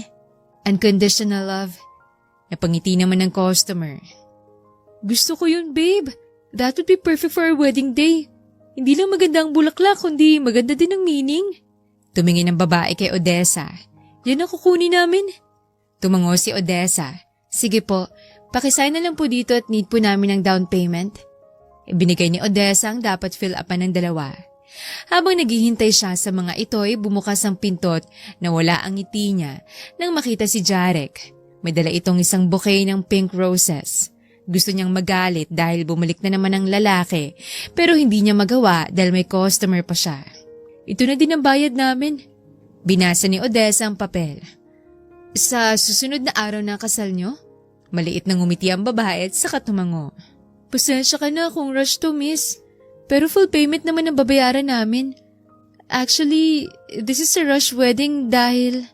Unconditional love. Napangiti naman ng customer. Gusto ko yun, babe. That would be perfect for our wedding day. Hindi lang maganda ang bulaklak, kundi maganda din ang meaning. Tumingin ang babae kay Odessa. Yan ang kukunin namin. Tumango si Odessa. Sige po, pakisign na lang po dito at need po namin ng down payment. Ibinigay ni Odessa ang dapat fill upan ng dalawa. Habang naghihintay siya sa mga ito ay bumukas ang pintot na wala ang ngiti niya nang makita si Jarek. May dala itong isang bouquet ng pink roses. Gusto niyang magalit dahil bumalik na naman ang lalaki pero hindi niya magawa dahil may customer pa siya. Ito na din ang bayad namin. Binasa ni Odessa ang papel. Sa susunod na araw na kasal niyo? Maliit na ngumiti ang babae at saka tumango. Pasensya ka na kung rush to, miss. Pero full payment naman ang babayaran namin. Actually, this is a rush wedding dahil...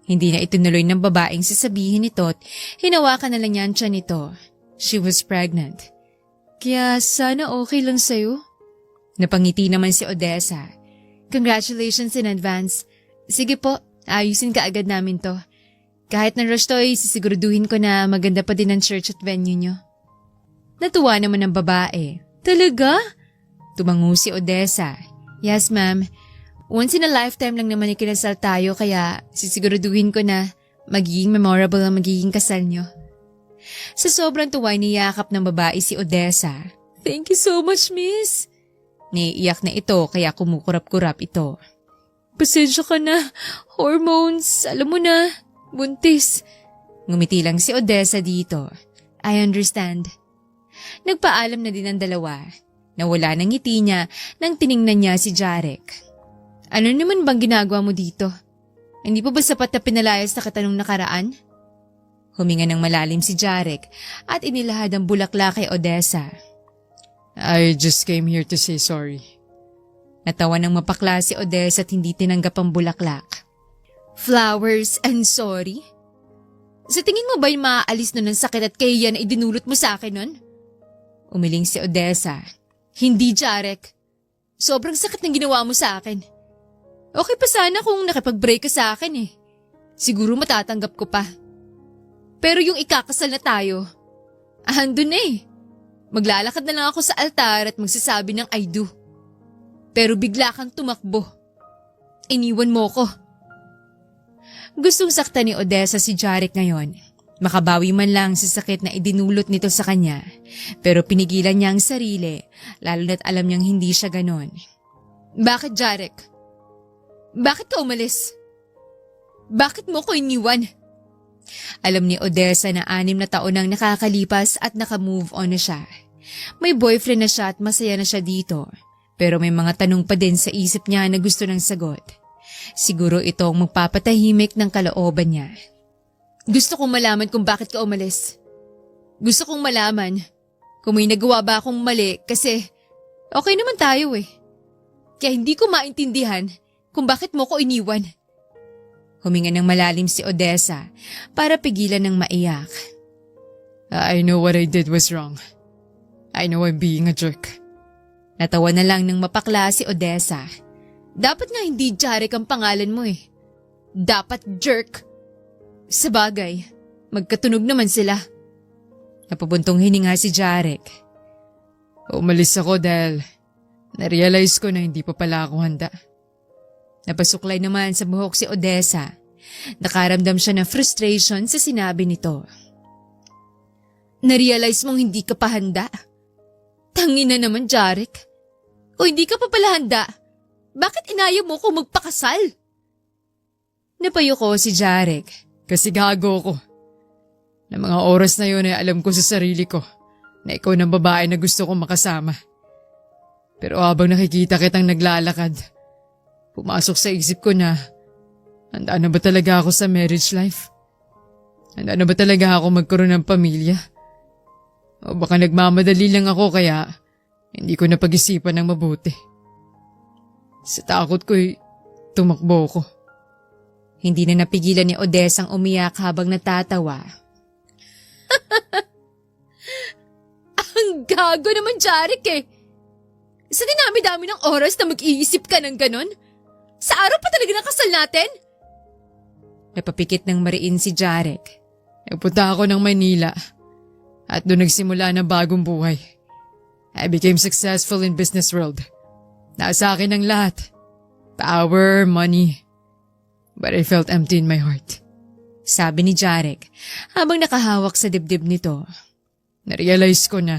Hindi na itinuloy ng babaeng sasabihin nito at hinawakan na lang niya ang tiyan nito. She was pregnant. Kaya sana okay lang sa'yo. Napangiti naman si Odessa. Congratulations in advance. Sige po, ayusin ka agad namin to. Kahit na rush to ay sisiguraduhin ko na maganda pa din ang church at venue nyo. Natuwa naman ang babae. Talaga? Tumango si Odessa. Yes ma'am. Once in a lifetime lang naman ikinasal tayo kaya sisiguraduhin ko na magiging memorable ang magiging kasal nyo. Sa sobrang tuwa niyakap ng babae si Odessa. Thank you so much, miss. Naiiyak na ito kaya kumukurap-kurap ito. Pasensya ka na. Hormones, alam mo na. Buntis. Ngumiti lang si Odessa dito. I understand. Nagpaalam na din ang dalawa. Nawala ng ngiti niya nang tiningnan niya si Jarek. Ano naman bang ginagawa mo dito? Hindi pa ba sapat na pinalayas na katanong nakaraan? Huminga ng malalim si Jarek at inilahad ang bulaklak kay Odessa. I just came here to say sorry. Natawa ng mapakla si Odessa at hindi tinanggap ang bulaklak. Flowers and sorry? Sa tingin mo ba yung maaalis nun ng sakit at kaya yan ay dinulot mo sa akin nun? Umiling si Odessa. Hindi, Jarek. Sobrang sakit ng ginawa mo sa akin. Okay pa sana kung nakipag-break ka sa akin eh. Siguro matatanggap ko pa. Pero yung ikakasal na tayo, andun na eh. Maglalakad na lang ako sa altar at magsasabi ng I do. Pero bigla kang tumakbo. Iniwan mo ko. Gustong sakta ni Odessa si Jarek ngayon. Makabawi man lang sa sakit na idinulot nito sa kanya, pero pinigilan niya ang sarili, lalo na't alam niyang hindi siya ganon. Bakit, Jarek? Bakit ka umalis? Bakit mo ko iniwan? Alam ni Odessa na 6 na taon nang nakakalipas at naka-move on na siya. May boyfriend na siya at masaya na siya dito, pero may mga tanong pa din sa isip niya na gusto ng sagot. Siguro itong magpapatahimik ng kalooban niya. Gusto kong malaman kung bakit ka umalis. Gusto kong malaman kung may nagawa ba akong mali kasi okay naman tayo eh. Kaya hindi ko maintindihan kung bakit mo ko iniwan. Huminga ng malalim si Odessa para pigilan ng maiyak. I know what I did was wrong. I know I'm being a jerk. Natawa na lang ng mapakla si Odessa. Dapat nga hindi Jarek ang pangalan mo eh. Dapat jerk. Sabagay, magkatunog naman sila. Napabuntong hininga si Jarek. Umalis ako dahil na-realize ko na hindi pa pala ako handa. Napasuklay naman sa buhok si Odessa. Nakaramdam siya ng frustration sa sinabi nito. Na-realize mong hindi ka pa handa? Tangina naman, Jarek. O hindi ka pa pala handa? Bakit inayaw mo ko magpakasal? Napayuko si Jarek. Kasi gago ko. Na mga oras na yun ay alam ko sa sarili ko na ikaw ng babae na gusto kong makasama. Pero habang nakikita kitang naglalakad, pumasok sa isip ko na handa na ba talaga ako sa marriage life? Handa na ba talaga ako magkaroon ng pamilya? O baka nagmamadali lang ako kaya hindi ko napag-isipan ng mabuti. Sa takot ko'y tumakbo ko. Hindi na napigilan ni Odessa ang umiyak habang natatawa. Ang gago naman, Jarek eh. Sa dinami-dami ng oras na mag-iisip ka ng ganon? Sa araw pa talaga ng kasal natin? Napapikit ng mariin si Jarek. Nagpunta ako ng Manila at doon nagsimula ng bagong buhay. I became successful in business world. Nasa akin ang lahat. Power, money. But I felt empty in my heart. Sabi ni Jarek habang nakahawak sa dibdib nito. Narealize ko na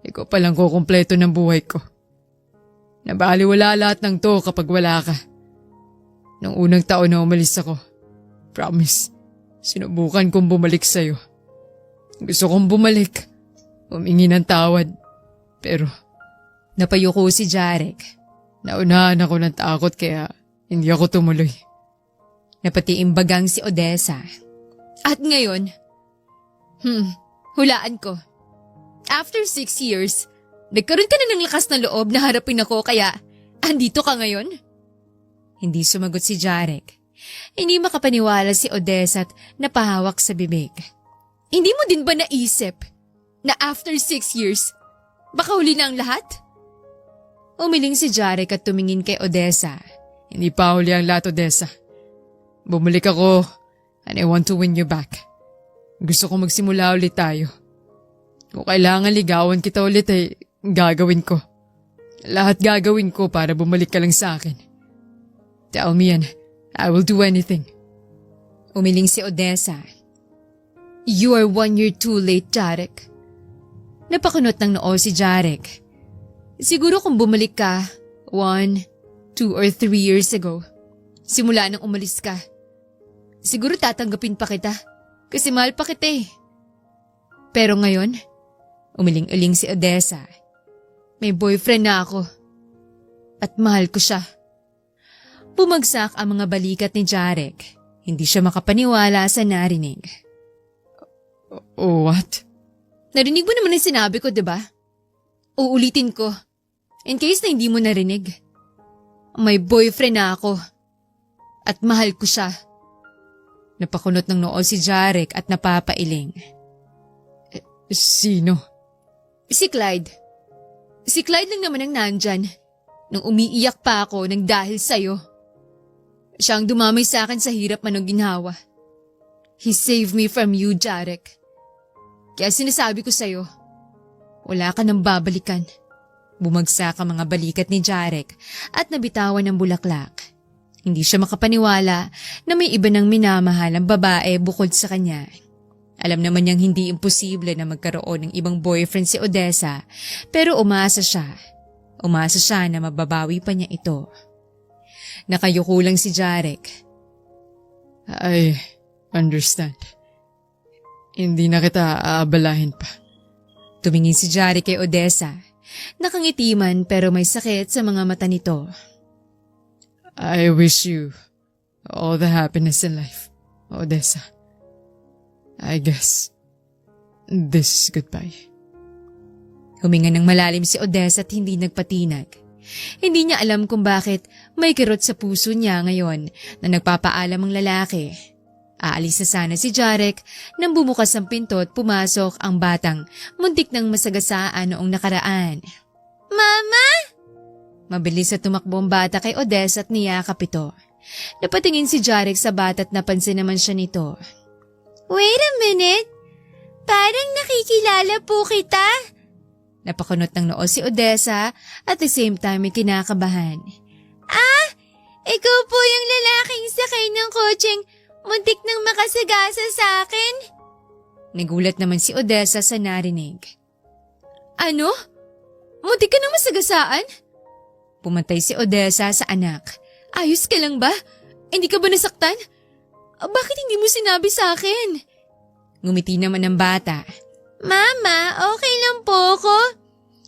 ikaw palang kukumpleto ng buhay ko. Nabaliwala lahat ng to kapag wala ka. Nung unang taon na umalis ako, promise, sinubukan kong bumalik sa'yo. Gusto kong bumalik, humingi ng tawad. Pero napayuko si Jarek. Naunahan ako ng takot kaya hindi ako tumuloy. Napatiimbagang si Odessa. At ngayon? Hulaan ko. After 6 years, nagkaroon ka na ng lakas na loob na harapin ako kaya andito ka ngayon? Hindi sumagot si Jarek. Hindi makapaniwala si Odessa at napahawak sa bibig. Hindi mo din ba naisip na after 6 years, baka huli na ang lahat? Umiling si Jarek at tumingin kay Odessa. Hindi pa huli ang lahat, Odessa. Bumalik ako and I want to win you back. Gusto ko magsimula ulit tayo. Kung kailangan ligawan kita ulit ay gagawin ko. Lahat gagawin ko para bumalik ka lang sa akin. Tell me and I will do anything. Umiling si Odessa. You are 1 year too late, Jarek. Napakunot ng noo si Jarek. Siguro kung bumalik ka 1, 2 or 3 years ago, simula nang umalis ka, siguro tatanggapin pa kita kasi mahal pa kita eh. Pero ngayon, umiling-uling si Odessa. May boyfriend na ako at mahal ko siya. Bumagsak ang mga balikat ni Jarek. Hindi siya makapaniwala sa narinig. What? Narinig mo naman ang sinabi ko, diba? Uulitin ko. In case na hindi mo narinig. May boyfriend na ako. At mahal ko siya. Napakunot ng noo si Jarek at napapailing. Sino? Si Clyde. Si Clyde lang naman ang nandyan. Nung umiiyak pa ako nang dahil sa'yo. Siya ang dumamay sa akin sa hirap man ng ginhawa. He saved me from you, Jarek. Kaya sinasabi ko sa'yo, wala ka nang babalikan. Bumagsak ang mga balikat ni Jarek at nabitawan ng bulaklak. Hindi siya makapaniwala na may iba ng minamahal ang babae bukod sa kanya. Alam naman niyang hindi imposible na magkaroon ng ibang boyfriend si Odessa, pero umasa siya. Umasa siya na mababawi pa niya ito. Nakayuko lang si Jarek. I understand. Hindi na kita aabalahin pa. Tumingin si Jarek kay Odessa. Nakangiti man pero may sakit sa mga mata nito. I wish you all the happiness in life, Odessa. I guess this is goodbye. Huminga ng malalim si Odessa at hindi nagpatinag. Hindi niya alam kung bakit may kirot sa puso niya ngayon na nagpapaalam ang lalaki. Aalis na sana si Jarek nang bumukas ang pinto at pumasok ang batang muntik nang masagasaan noong nakaraan. Mama! Mabilis na tumakbo ang bata kay Odessa at niyakap ito. Napatingin si Jarek sa bata at napansin naman siya nito. Wait a minute! Parang nakikilala po kita. Napakunot ng noo si Odessa at the same time ay kinakabahan. Ah! Ikaw po yung lalaking sakay ng kotseng muntik nang makasagasa sa akin? Nagulat naman si Odessa sa narinig. Ano? Muntik ka nang masagasaan? Pumatay si Odessa sa anak. Ayos ka lang ba? Hindi ka ba nasaktan? Bakit hindi mo sinabi sa akin? Ngumiti naman ang bata. Mama, okay lang po ako.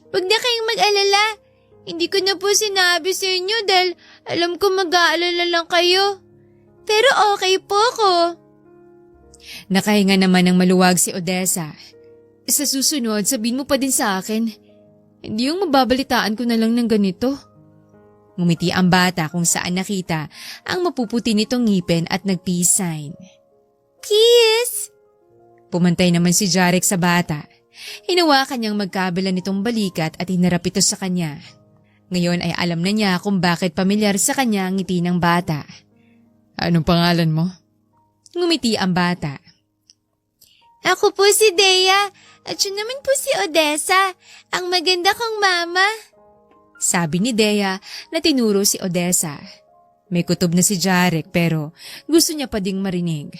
Huwag na kayong mag-alala. Hindi ko na po sinabi sa inyo dahil alam ko mag-aalala lang kayo. Pero okay po ko. Nakahinga naman ng maluwag si Odessa. Sa susunod, sabihin mo pa din sa akin. Hindi yung mababalitaan ko na lang ng ganito. Ngumiti ang bata kung saan nakita ang mapuputi nitong ngipin at nag-peace sign. Kiss! Pumantay naman si Jarek sa bata. Hinawakan niyang magkabila nitong balikat at hinarap ito sa kanya. Ngayon ay alam na niya kung bakit pamilyar sa kanya ang ngiti ng bata. Anong pangalan mo? Ngumiti ang bata. Ako po si Dea at siya naman po si Odessa, ang maganda kong mama. Sabi ni Dea na tinuro si Odessa. May kutob na si Jarek pero gusto niya pa ding marinig.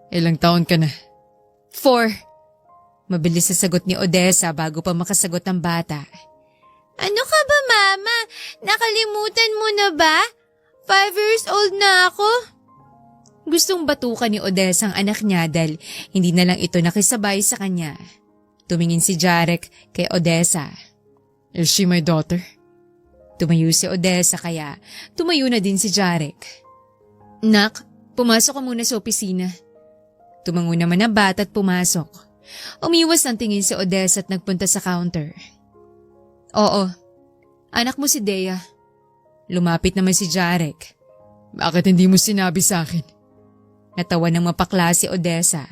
Ilang taon ka na? 4. Mabilis sa sagot ni Odessa bago pa makasagot ang bata. Ano ka ba, Mama? Nakalimutan mo na ba? 5 years old na ako. Gustong batukan ni Odessa ang anak niya dahil hindi na lang ito nakisabay sa kanya. Tumingin si Jarek kay Odessa. Is she my daughter? Tumayo si Odessa kaya tumayo na din si Jarek. Nak, pumasok ka muna sa opisina. Tumango naman ang bata at pumasok. Umiwas ng tingin si Odessa at nagpunta sa counter. Oo, anak mo si Dea. Lumapit naman si Jarek. Bakit hindi mo sinabi sa akin? Natawa ng mapakla si Odessa.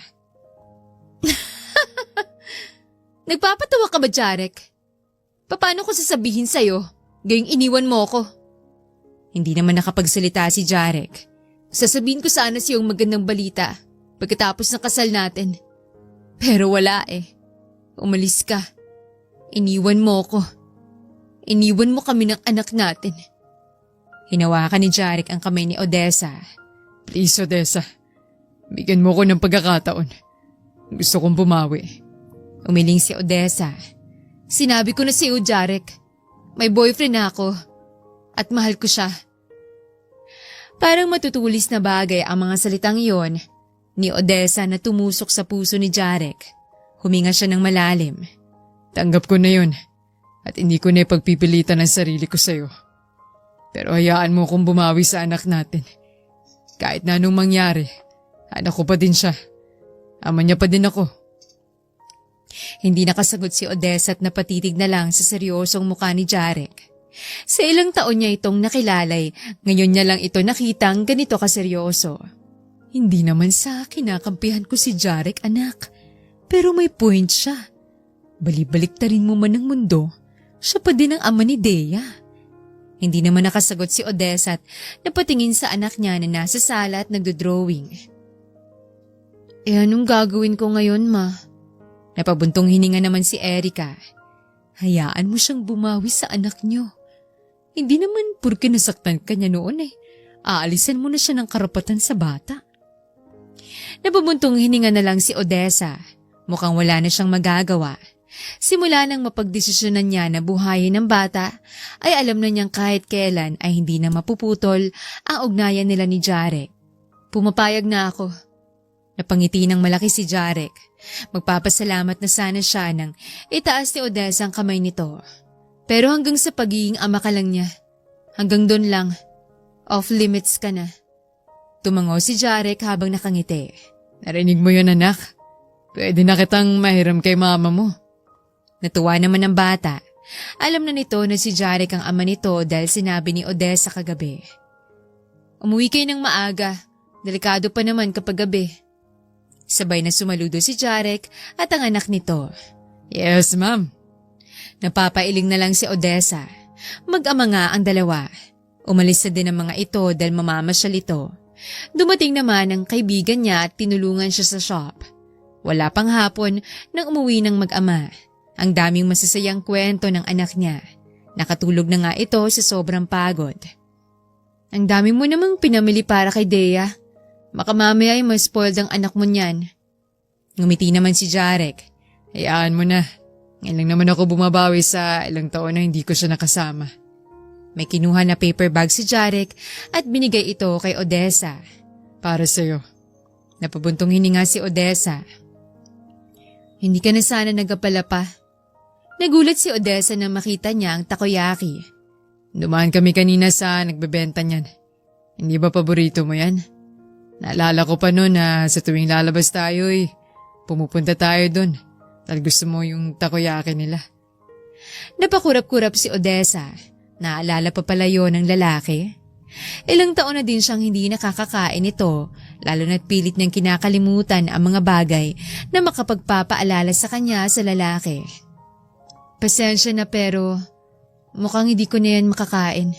Nagpapatawa ka ba, Jarek? Paano ko sasabihin sa'yo? Gayong iniwan mo ko. Hindi naman nakapagsalita si Jarek. Sasabihin ko sana siyang magandang balita pagkatapos ng kasal natin. Pero wala eh. Umalis ka. Iniwan mo ko. Iniwan mo kami ng anak natin. Hinawakan ni Jarek ang kamay ni Odessa. Please, Odessa. Bigyan mo ko ng pagkakataon. Gusto kong bumawi. Umiling si Odessa. Sinabi ko na si Jarek. May boyfriend na ako. At mahal ko siya. Parang matutulis na bagay ang mga salitang iyon ni Odessa na tumusok sa puso ni Jarek. Huminga siya ng malalim. Tanggap ko na yun. At hindi ko na ipagpipilitan ang sarili ko sa'yo. Pero hayaan mo kong bumawi sa anak natin. Kahit na anong mangyari, anak ko pa din siya. Ama niya pa din ako. Hindi nakasagot si Odessa at napatitig na lang sa seryosong mukha ni Jarek. Sa ilang taon niya itong nakilalay, ngayon niya lang ito nakitang ganito kaseryoso. Hindi naman sa kinakampihan ko si Jarek, anak. Pero may point siya. Bali-baliktarin mo man ang mundo, siya pa din ang ama ni Dea. Hindi naman nakasagot si Odessa at napatingin sa anak niya na nasa sala at nagdodrawing. Anong gagawin ko ngayon, ma? Napabuntong hininga naman si Erica. Hayaan mo siyang bumawi sa anak niyo. Hindi naman purke nasaktan ka niya noon eh. Aalisan mo na siya ng karapatan sa bata. Nabubuntong hininga na lang si Odessa. Mukhang wala na siyang magagawa. Simula nang mapagdesisyonan niya na buhayin ng bata, ay alam na niyang kahit kailan ay hindi na mapuputol ang ugnayan nila ni Jarek. Pumapayag na ako. Napangiti ng malaki si Jarek. Magpapasalamat na sana siya nang itaas ni Odessa ang kamay nito. Pero hanggang sa pagiging ama ka lang niya. Hanggang doon lang. Off limits ka na. Tumango si Jarek habang nakangiti. Narinig mo yun, anak? Pwede na kitang mahiram kay mama mo. Natuwa naman ang bata. Alam na nito na si Jarek ang ama nito dahil sinabi ni Odessa kagabi. Umuwi kayo ng maaga. Delikado pa naman kapag gabi. Sabay na sumaludo si Jarek at ang anak nito. Yes, ma'am. Napapailing na lang si Odessa. Mag-ama nga ang dalawa. Umalis na din ang mga ito dahil mamamasyal ito. Dumating naman ang kaibigan niya at tinulungan siya sa shop. Wala pang hapon nang umuwi ng mag-ama. Ang daming masasayang kwento ng anak niya. Nakatulog na nga ito sa sobrang pagod. Ang dami mo namang pinamili para kay Dea. Baka mamaya ay mas spoiled ang anak mo niyan. Ngumiti naman si Jarek. Hayaan mo na. Ngayon lang naman ako bumabawi sa ilang taon na hindi ko siya nakasama. May kinuha na paper bag si Jarek at binigay ito kay Odessa. Para sa'yo. Napabuntong hininga si Odessa. Hindi ka na sana nagapala pa. Nagulat si Odessa na makita niya ang takoyaki. Dumaan kami kanina sa nagbebenta niyan. Hindi ba paborito mo yan? Naalala ko pa noon na sa tuwing lalabas tayo pumupunta tayo doon. Dahil gusto mo yung takoyaki nila. Napakurap-kurap si Odessa. Naalala pa pala yun ng lalaki. Ilang taon na din siyang hindi nakakakain ito, lalo na't pilit niyang kinakalimutan ang mga bagay na makapagpapaalala sa kanya sa lalaki. Pasensya na pero mukhang hindi ko na yan makakain.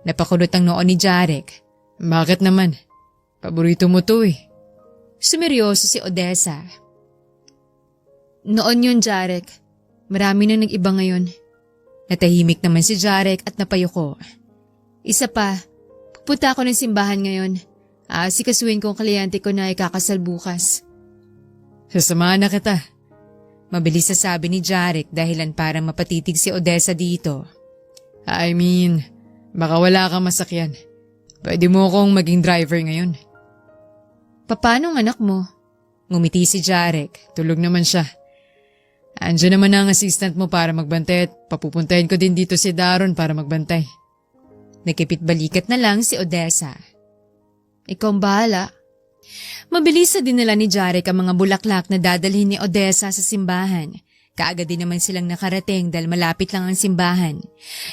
Napakulot ang noo ni Jarek. Bakit naman? Paborito mo to eh. Sumeryoso si Odessa. Noon yun, Jarek. Marami na nag-iba ngayon. Natahimik naman si Jarek at napayuko. Isa pa, pupunta ako ng simbahan ngayon. Sikasuin ko ang kliyente ko na ikakasal bukas. Sasamahan na kita. Mabilis sasabi ni Jarek dahilan para mapatitig si Odessa dito. I mean, baka wala kang masakyan. Pwede mo akong maging driver ngayon. Paano ang anak mo? Ngumiti si Jarek. Tulog naman siya. Andiyan naman ang assistant mo para magbantay at papupuntahin ko din dito si Daron para magbantay. Nakipit-balikat na lang si Odessa. Ikaw ang bahala. Mabilis na dinala ni Jarek ang mga bulaklak na dadalhin ni Odessa sa simbahan. Kaagad din naman silang nakarating dahil malapit lang ang simbahan.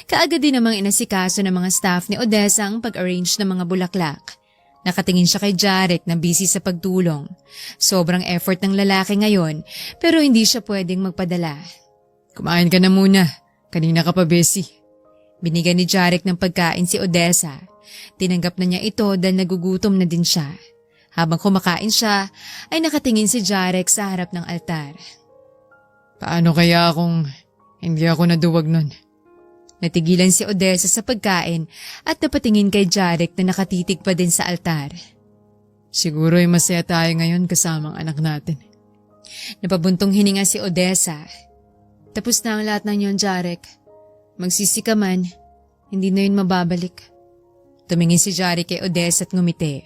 Kaagad din namang inasikaso ng mga staff ni Odessa ang pag-arrange ng mga bulaklak. Nakatingin siya kay Jarek na busy sa pagtulong. Sobrang effort ng lalaki ngayon pero hindi siya pwedeng magpadala. Kumain ka na muna. Kanina ka pa busy. Binigyan ni Jarek ng pagkain si Odessa. Tinanggap na niya ito dahil nagugutom na din siya. Habang kumakain siya, ay nakatingin si Jarek sa harap ng altar. Paano kaya kung hindi ako naduwag nun? Natigilan si Odessa sa pagkain at napatingin kay Jarek na nakatitig pa din sa altar. Siguro ay masaya tayo ngayon kasama ang anak natin. Napabuntong hininga si Odessa. Tapos na ang lahat ng yun, Jarek. Magsisi ka man, hindi na yun mababalik. Tumingin si Jarek kay Odessa at ngumiti.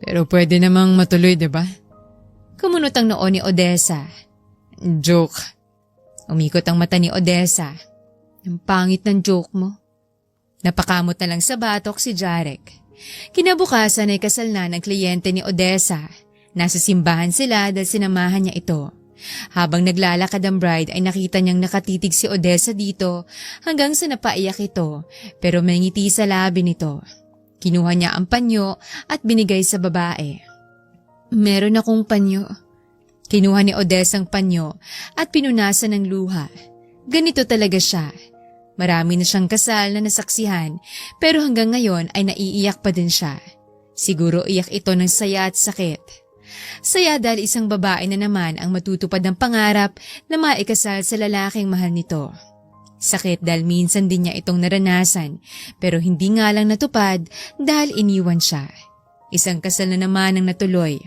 Pero pwede namang matuloy, diba? Kumunot ang noo ni Odessa. Joke. Umikot ang mata ni Odessa. Ang pangit ng joke mo. Napakamot na lang sa batok si Jarek. Kinabukasan ay kasal na ng kliyente ni Odessa. Nasa simbahan sila dahil sinamahan niya ito. Habang naglalakad ang bride ay nakita niyang nakatitig si Odessa dito hanggang sa napaiyak ito pero may ngiti sa labi nito. Kinuha niya ang panyo at binigay sa babae. Meron akong panyo. Kinuha ni Odessa ang panyo at pinunasan ng luha. Ganito talaga siya. Marami na siyang kasal na nasaksihan pero hanggang ngayon ay naiiyak pa din siya. Siguro iyak ito ng saya at sakit. Saya dahil isang babae na naman ang matutupad ng pangarap na maikasal sa lalaking mahal nito. Sakit dahil minsan din niya itong naranasan pero hindi nga lang natupad dahil iniwan siya. Isang kasal na naman ang natuloy.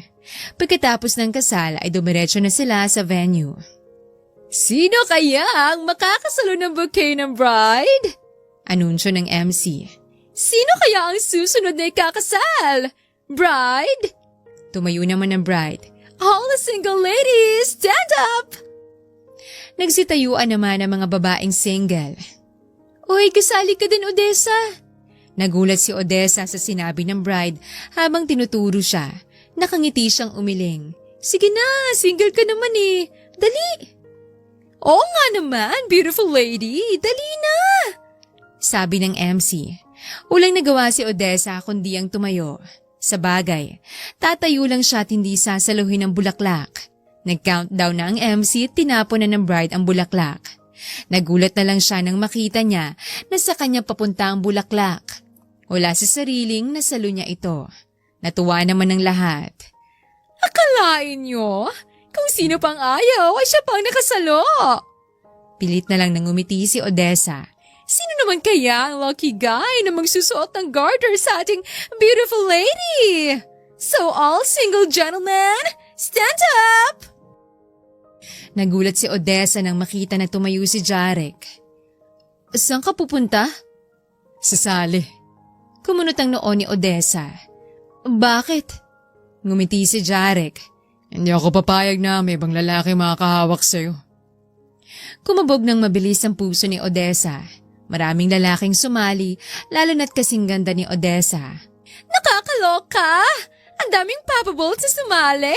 Pagkatapos ng kasal ay dumiretso na sila sa venue. Sino kaya ang makakasalo ng bouquet ng bride? Anunsyo ng MC. Sino kaya ang susunod na ikakasal? Bride? Tumayo naman ang bride. All the single ladies, stand up! Nagsitayuan naman ang mga babaeng single. Uy, kasali ka din, Odessa. Nagulat si Odessa sa sinabi ng bride habang tinuturo siya. Nakangiti siyang umiling. Sige na, single ka naman eh. Dali! Oo nga naman, beautiful lady. Dali na! Sabi ng MC. Ulang nagawa si Odessa kundi ang tumayo. Sa bagay, tatayo lang siya at hindi sasaluhin ng bulaklak. Nag-countdown na ang MC at tinapon na ng bride ang bulaklak. Nagulat na lang siya nang makita niya na sa kanya papunta ang bulaklak. Wala sa sariling nasalo niya ito. Natuwa naman ng lahat. Akalain niyo? Kung sino pang ayaw ay siya pang nakasalo. Pilit na lang nangumiti si Odessa. Sino naman kaya ang lucky guy na magsusuot ng garter sa ating beautiful lady? So all single gentlemen, stand up! Nagulat si Odessa nang makita na tumayo si Jarek. Saan ka pupunta? Sa sali. Kumunot ang noo ni Odessa. Bakit? Ngumiti si Jarek. Hindi ako papayag na may ibang lalaki makakahawak sa'yo. Kumabog ng mabilis ang puso ni Odessa. Maraming lalaking sumali, lalo na't kasing ganda ni Odessa. Nakakaloka! Ang daming papabolt sa sumali.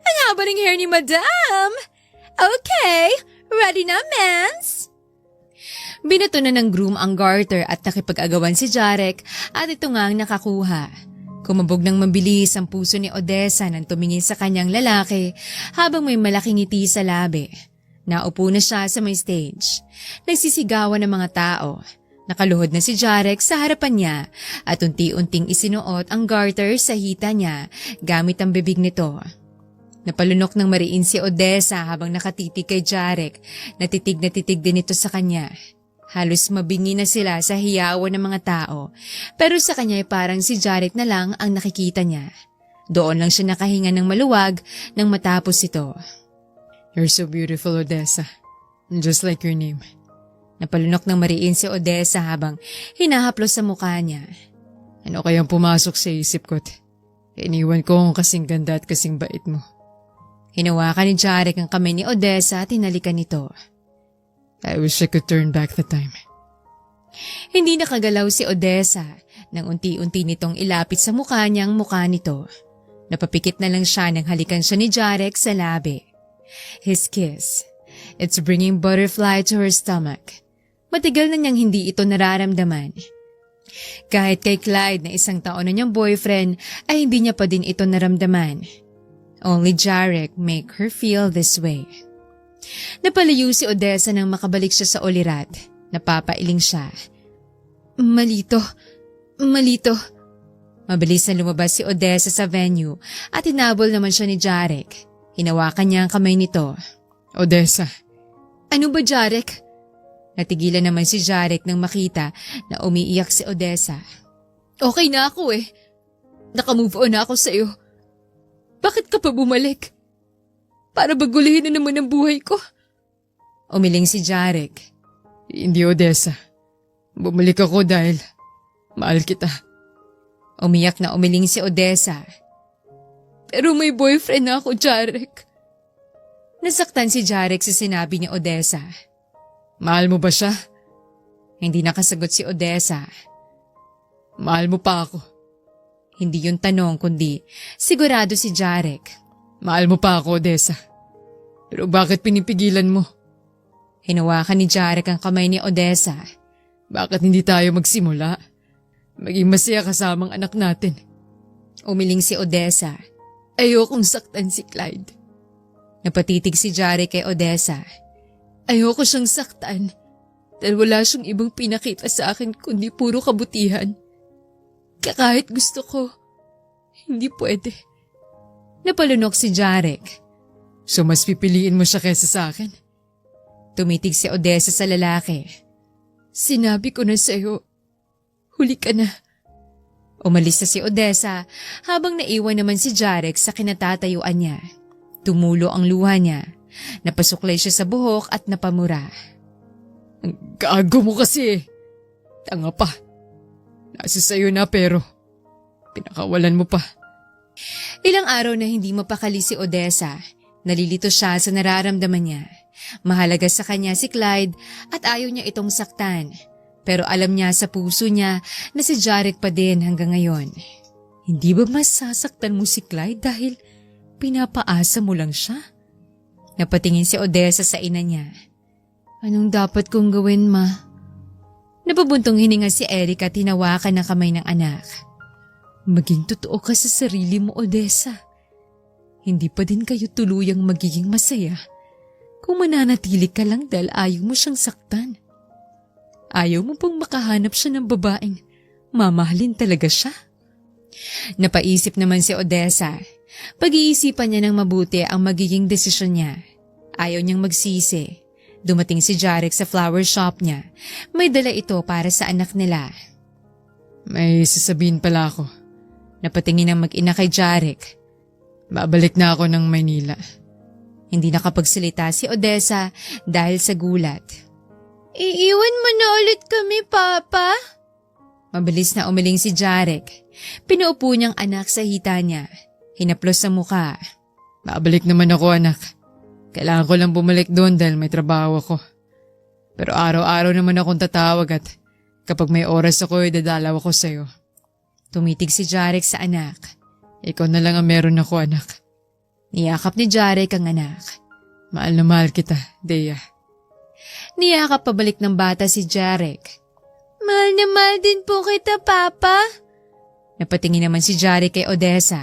Ang haba ng hair ni Madam. Okay, ready na, mens? Binato na ng groom ang garter at nakipag-agawan si Jarek at ito nga ang nakakuha. Kumabog ng mabilis ang puso ni Odessa nang tumingin sa kanyang lalaki habang may malaking ngiti sa labi. Naupo na siya sa may stage. Nagsisigawan ng mga tao. Nakaluhod na si Jarek sa harapan niya at unti-unting isinuot ang garter sa hita niya gamit ang bibig nito. Napalunok ng mariin si Odessa habang nakatitig kay Jarek na titig din ito sa kanya. Halos mabingi na sila sa hiyawan ng mga tao pero sa kanya ay parang si Jarek na lang ang nakikita niya. Doon lang siya nakahinga ng maluwag nang matapos ito. You're so beautiful, Odessa. Just like your name. Napalunok ng mariin si Odessa habang hinahaplos sa mukha niya. Ano kayang pumasok sa isip ko't iniwan ko kung kasing ganda at kasing bait mo. Hinawakan ni Jarek ang kamay ni Odessa at tinalikan nito. I wish I could turn back the time. Hindi nakagalaw si Odessa nang unti-unti nitong ilapit sa mukha niya ang mukha nito. Napapikit na lang siya nang halikan siya ni Jarek sa labi. His kiss. It's bringing butterfly to her stomach. Matagal na niyang hindi ito nararamdaman. Kahit kay Clyde na 1 taon na niyang boyfriend ay hindi niya pa din ito naramdaman. Only Jarek make her feel this way. Napalayo si Odessa nang makabalik siya sa ulirat. Napapailing siya. Malito. Mabilis na lumabas si Odessa sa venue at hinabol naman siya ni Jarek. Hinawakan niya ang kamay nito. Odessa. Ano ba, Jarek? Natigilan naman si Jarek nang makita na umiiyak si Odessa. Okay na ako eh. Nakamove on na ako sa'yo. Bakit ka pa bumalik? Para bagulihin na naman ang buhay ko. Umiling si Jarek. Hindi, Odessa. Bumalik ako dahil mahal kita. Umiyak na umiling si Odessa. Pero may boyfriend na ako, Jarek. Nasaktan si Jarek sa sinabi ni Odessa. Mahal mo ba siya? Hindi nakasagot si Odessa. Mahal mo pa ako. Hindi yun tanong kundi sigurado si Jarek. Mahal mo pa ako, Odessa. Pero bakit pinipigilan mo? Hinawakan ni Jarek ang kamay ni Odessa. Bakit hindi tayo magsimula? Maging masaya kasamang anak natin. Umiling si Odessa. Ayokong saktan si Clyde. Napatitig si Jarek kay Odessa. Ayoko siyang saktan dahil wala siyang ibang pinakita sa akin kundi puro kabutihan. Kaya kahit gusto ko, hindi pwede. Napalunok si Jarek. So mas pipiliin mo siya kaysa sa akin? Tumitig si Odessa sa lalaki. Sinabi ko na sa'yo, huli ka na. Umalis na si Odessa habang naiwan naman si Jarek sa kinatatayuan niya. Tumulo ang luha niya. Napasuklay siya sa buhok at napamura. Ang gago mo kasi. Tanga pa. Nasa sayo na pero pinakawalan mo pa. Ilang araw na hindi mapakali si Odessa. Nalilito siya sa nararamdaman niya. Mahalaga sa kanya si Clyde at ayaw niya itong saktan. Pero alam niya sa puso niya na si Jarek pa din hanggang ngayon. Hindi ba mas sasaktan mo si Clyde dahil pinapaasa mo lang siya? Napatingin si Odessa sa ina niya. Anong dapat kong gawin, ma? Napabuntong hininga si Erica at hinawakan ng kamay ng anak. Maging totoo ka sa sarili mo, Odessa. Hindi pa din kayo tuluyang magiging masaya kung mananatili ka lang dahil ayaw mo siyang saktan. Ayaw mo pong makahanap siya ng babaeng mamahalin talaga siya. Napaisip naman si Odessa. Pag-iisipan niya ng mabuti ang magiging desisyon niya. Ayaw niyang magsisi. Dumating si Jarek sa flower shop niya. May dala ito para sa anak nila. May sasabihin pala ako. Napatingin ang mag-ina kay Jarek. Babalik na ako ng Maynila. Hindi nakapagsalita si Odessa dahil sa gulat. Iiwan mo na ulit kami, Papa? Mabilis na umiling si Jarek. Pinuupo niyang anak sa hita niya. Hinaplos sa muka. Babalik naman ako, anak. Kailangan ko lang bumalik doon dahil may trabaho ako. Pero araw-araw naman akong tatawag at kapag may oras ako, dadalaw ako sa'yo. Tumitig si Jarek sa anak. Ikaw na lang ang meron ako, anak. Niyakap ni Jarek ang anak. Mahal na mahal kita, Dea. Niyakap pabalik ng bata si Jarek. Mahal na mahal din po kita, Papa. Napatingin naman si Jarek kay Odessa.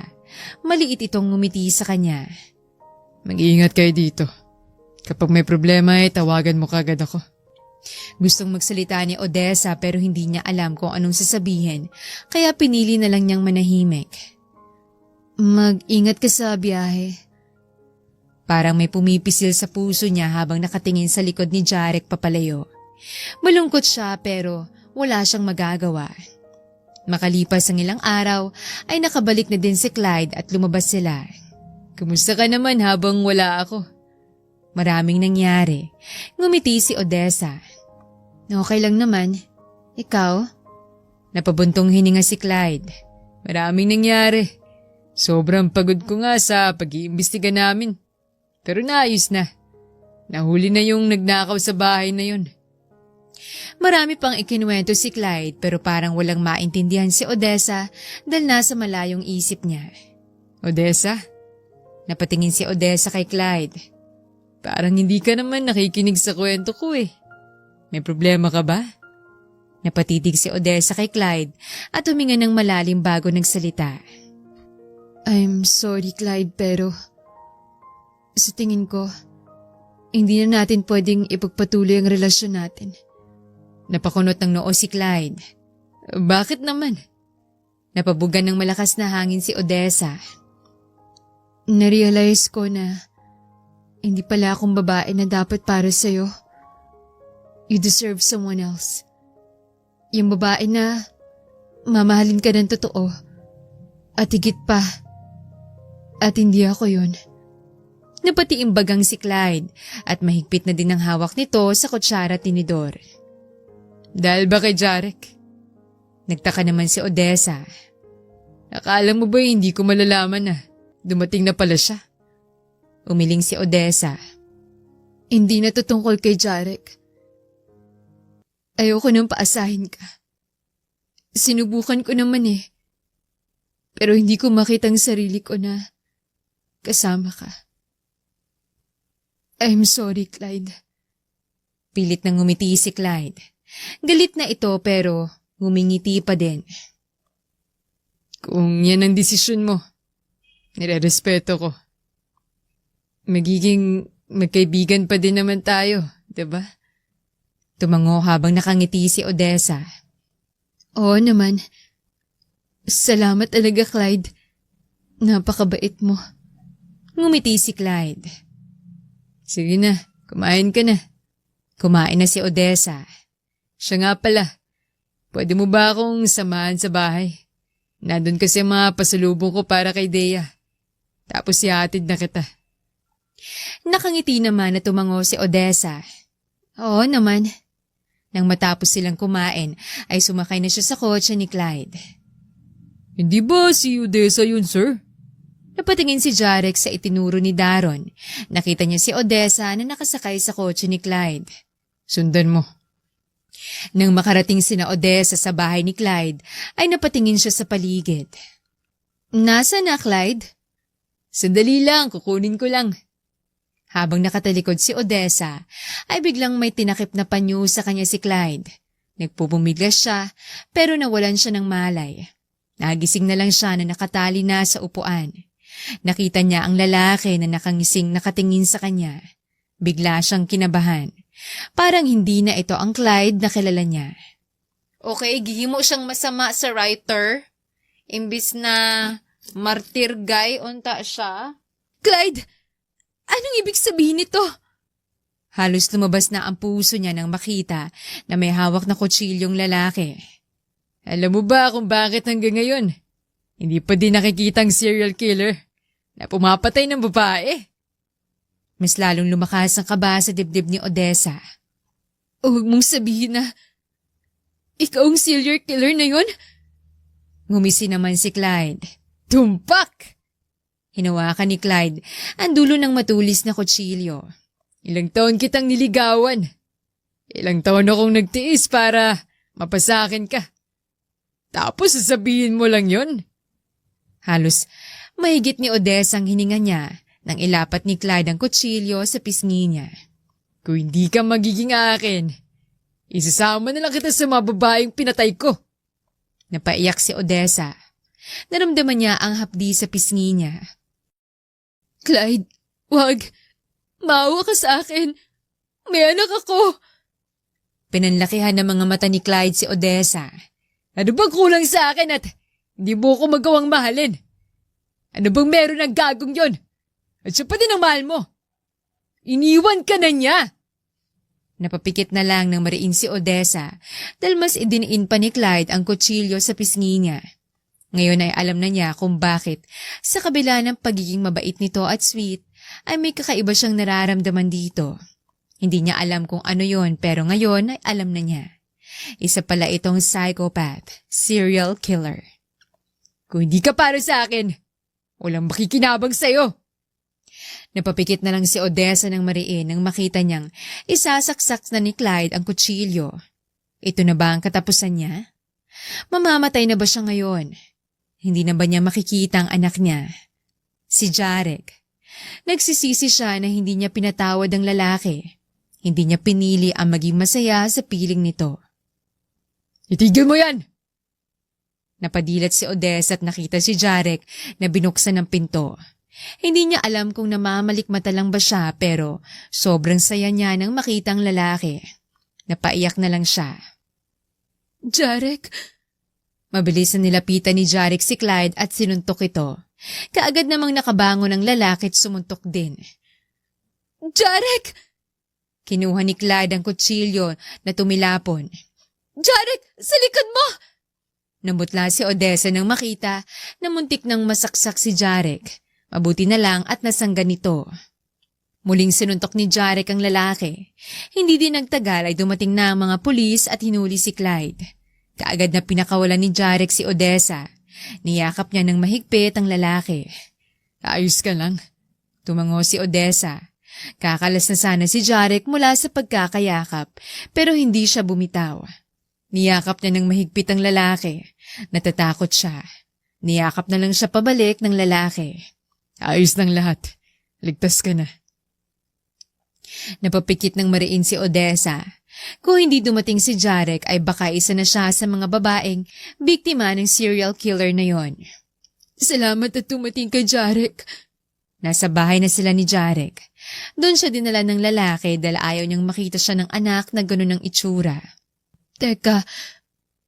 Maliit itong ngumiti sa kanya. Mag-iingat kayo dito. Kapag may problema ay tawagan mo kagad ako. Gustong magsalita ni Odessa pero hindi niya alam kung anong sasabihin, kaya pinili na lang niyang manahimik. Mag-ingat ka sa biyahe. Parang may pumipisil sa puso niya habang nakatingin sa likod ni Jarek papalayo. Malungkot siya pero wala siyang magagawa. Makalipas ang ilang araw ay nakabalik na din si Clyde at lumabas sila. Kumusta ka naman habang wala ako? Maraming nangyari. Ngumiti si Odessa. Okay lang naman. Ikaw? Napabuntong hininga si Clyde. Maraming nangyari. Sobrang pagod ko nga sa pag-iimbestiga namin. Pero naayos na. Nahuli na yung nagnakaw sa bahay na yun. Marami pang ikinuwento si Clyde pero parang walang maintindihan si Odessa dahil nasa malayong isip niya. Odessa? Napatingin si Odessa kay Clyde. Parang hindi ka naman nakikinig sa kwento ko eh. May problema ka ba? Napatitig si Odessa kay Clyde at huminga ng malalim bago nagsalita. I'm sorry, Clyde, pero sa tingin ko, hindi na natin pwedeng ipagpatuloy ang relasyon natin. Napakunot ng noo si Clyde. Bakit naman? Napabugan ng malakas na hangin si Odessa. Narealize ko na hindi pala akong babae na dapat para sa'yo. You deserve someone else. Yung babae na mamahalin ka ng totoo. At higit pa. At hindi ako yun. Napatiimbagang si Clyde at mahigpit na din ang hawak nito sa kutsara at tinidor. Dahil ba kay Jarek? Nagtaka naman si Odessa. Akala mo ba hindi ko malalaman na dumating na pala siya? Umiling si Odessa. Hindi na to tungkol kay Jarek. Ayoko nang paasahin ka. Sinubukan ko naman eh. Pero hindi ko makita ang sarili ko na kasama ka. I'm sorry, Clyde. Pilit nang ngumiti si Clyde. Galit na ito pero ngumingiti pa din. Kung yan ang desisyon mo, nire-respeto ko. Magiging magkaibigan pa din naman tayo, diba? Tumango habang nakangiti si Odessa. Oo naman. Salamat talaga, Clyde. Napakabait mo. Ngumiti si Clyde. Sige na, kumain ka na. Kumain na si Odessa. Siya nga pala, pwede mo ba akong samahan sa bahay? Nandun kasi mga pasalubong ko para kay Dea. Tapos ihatid na kita. Nakangiti naman na tumango si Odessa. Oo naman. Nang matapos silang kumain, ay sumakay na siya sa kotse ni Clyde. Hindi ba si Odessa yun, sir? Napatingin si Jarek sa itinuro ni Daron. Nakita niya si Odessa na nakasakay sa kotse ni Clyde. Sundan mo. Nang makarating sina Odessa sa bahay ni Clyde, ay napatingin siya sa paligid. Nasaan na, Clyde? Sandali lang, kukunin ko lang. Habang nakatalikod si Odessa, ay biglang may tinakip na panyo sa kanya si Clyde. Nagpupumiglas siya, pero nawalan siya ng malay. Nagising na lang siya na nakatali na sa upuan. Nakita niya ang lalaki na nakangising nakatingin sa kanya. Bigla siyang kinabahan. Parang hindi na ito ang Clyde na kilala niya. Okay, gihimo siyang masama sa writer. Imbis na martyr guy, unta siya. Clyde! Anong ibig sabihin nito? Halos lumabas na ang puso niya nang makita na may hawak na kutsilyong lalaki. Alam mo ba kung bakit hanggang ngayon? Hindi pa din nakikitang serial killer na pumapatay ng babae. Mas lalong lumakas ang kaba sa dibdib ni Odessa. Huwag mong sabihin na ikaw ang serial killer na yun? Ngumisi naman si Clyde. Tumpak! Hinawakan ni Clyde ang dulo ng matulis na kutsilyo. Ilang taon kitang niligawan. Ilang taon akong nagtiis para mapasakin ka. Tapos sasabihin mo lang yon. Halos mahigit ni Odessa ang hininga niya nang ilapat ni Clyde ang kutsilyo sa pisngi niya. Kung hindi ka magiging akin, isasama na lang kita sa mga babaeng pinatay ko. Napaiyak si Odessa. Naramdaman niya ang hapdi sa pisngi niya. Clyde, wag. Maawa ka sa akin. May anak ako. Pinanlakihan ng mga mata ni Clyde si Odessa. Ano bang kulang sa akin at hindi mo ko magawang mahalin? Ano bang meron ng gagong yon? At siya pa din ang mahal mo. Iniwan ka na niya. Napapikit na lang ng mariin si Odessa dahil mas idiniin pa ni Clyde ang kutsilyo sa pisngi niya. Ngayon ay alam na niya kung bakit sa kabila ng pagiging mabait nito at sweet ay may kakaiba siyang nararamdaman dito. Hindi niya alam kung ano yon pero ngayon ay alam na niya. Isa pala itong psychopath, serial killer. Kung hindi ka para sa akin, walang makikinabang sa'yo. Napapikit na lang si Odessa ng mariin nang makita niyang isasaksak na ni Clyde ang kutsilyo. Ito na ba ang katapusan niya? Mamamatay na ba siya ngayon? Hindi na ba niya makikita ang anak niya? Si Jarek. Nagsisisi siya na hindi niya pinatawad ang lalaki. Hindi niya pinili ang maging masaya sa piling nito. Itigil mo yan! Napadilat si Odessa at nakita si Jarek na binuksan ng pinto. Hindi niya alam kung namamalikmata lang ba siya pero sobrang saya niya nang makita ang lalaki. Napaiyak na lang siya. Jarek! Mabilis na nilapitan ni Jarek si Clyde at sinuntok ito. Kaagad namang nakabangon ang lalaki at sumuntok din. Jarek! Kinuha ni Clyde ang kutsilyo na tumilapon. Jarek! Sa likod mo! Namutla si Odessa nang makita na muntik nang masaksak si Jarek. Mabuti na lang at nasangga nito. Muling sinuntok ni Jarek ang lalaki. Hindi din nagtagal ay dumating na ang mga pulis at hinuli si Clyde. Kaagad na pinakawalan ni Jarek si Odessa. Niyakap niya ng mahigpit ang lalaki. Ayos ka lang. Tumango si Odessa. Kakalas na sana si Jarek mula sa pagkakayakap pero hindi siya bumitaw. Niyakap niya ng mahigpit ang lalaki. Natatakot siya. Niyakap na lang siya pabalik ng lalaki. Ayos ng lahat. Ligtas ka na. Napapikit ng mariin si Odessa. Kung hindi dumating si Jarek ay baka isa na siya sa mga babaeng biktima ng serial killer na yon. Salamat at dumating kay Jarek. Nasa bahay na sila ni Jarek. Doon siya dinala ng lalaki dahil ayaw niyang makita siya ng anak na gano'n ang itsura. Teka,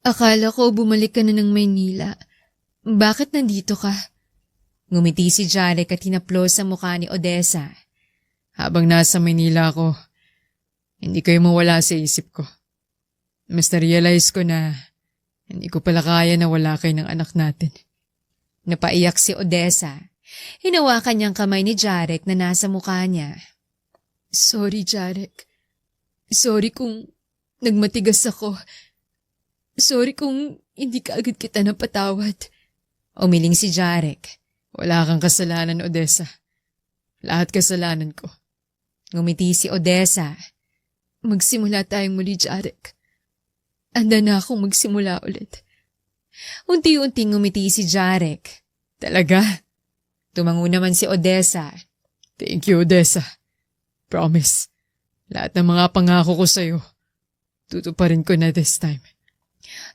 akala ko bumalik ka na ng Maynila. Bakit nandito ka? Ngumiti si Jarek at hinaplos sa mukha ni Odessa. Habang nasa Maynila ako, hindi kayo mawala sa isip ko. Mas na-realize ko na Hindi ko pala kaya na wala kayo ng anak natin. Napaiyak si Odessa. Hinawakan niyang kamay ni Jarek na nasa mukha niya. Sorry, Jarek. Sorry kung nagmatigas ako. Sorry kung hindi ka agad kita napatawad. Umiling si Jarek. Wala kang kasalanan, Odessa. Lahat kasalanan ko. Ngumiti si Odessa. Magsimula tayong muli, Jarek. Handa na akong magsimula ulit. Unti-unting ngumiti si Jarek. Talaga? Tumango naman si Odessa. Thank you, Odessa. Promise. Lahat ng mga pangako ko sa'yo, tutuparin ko na this time.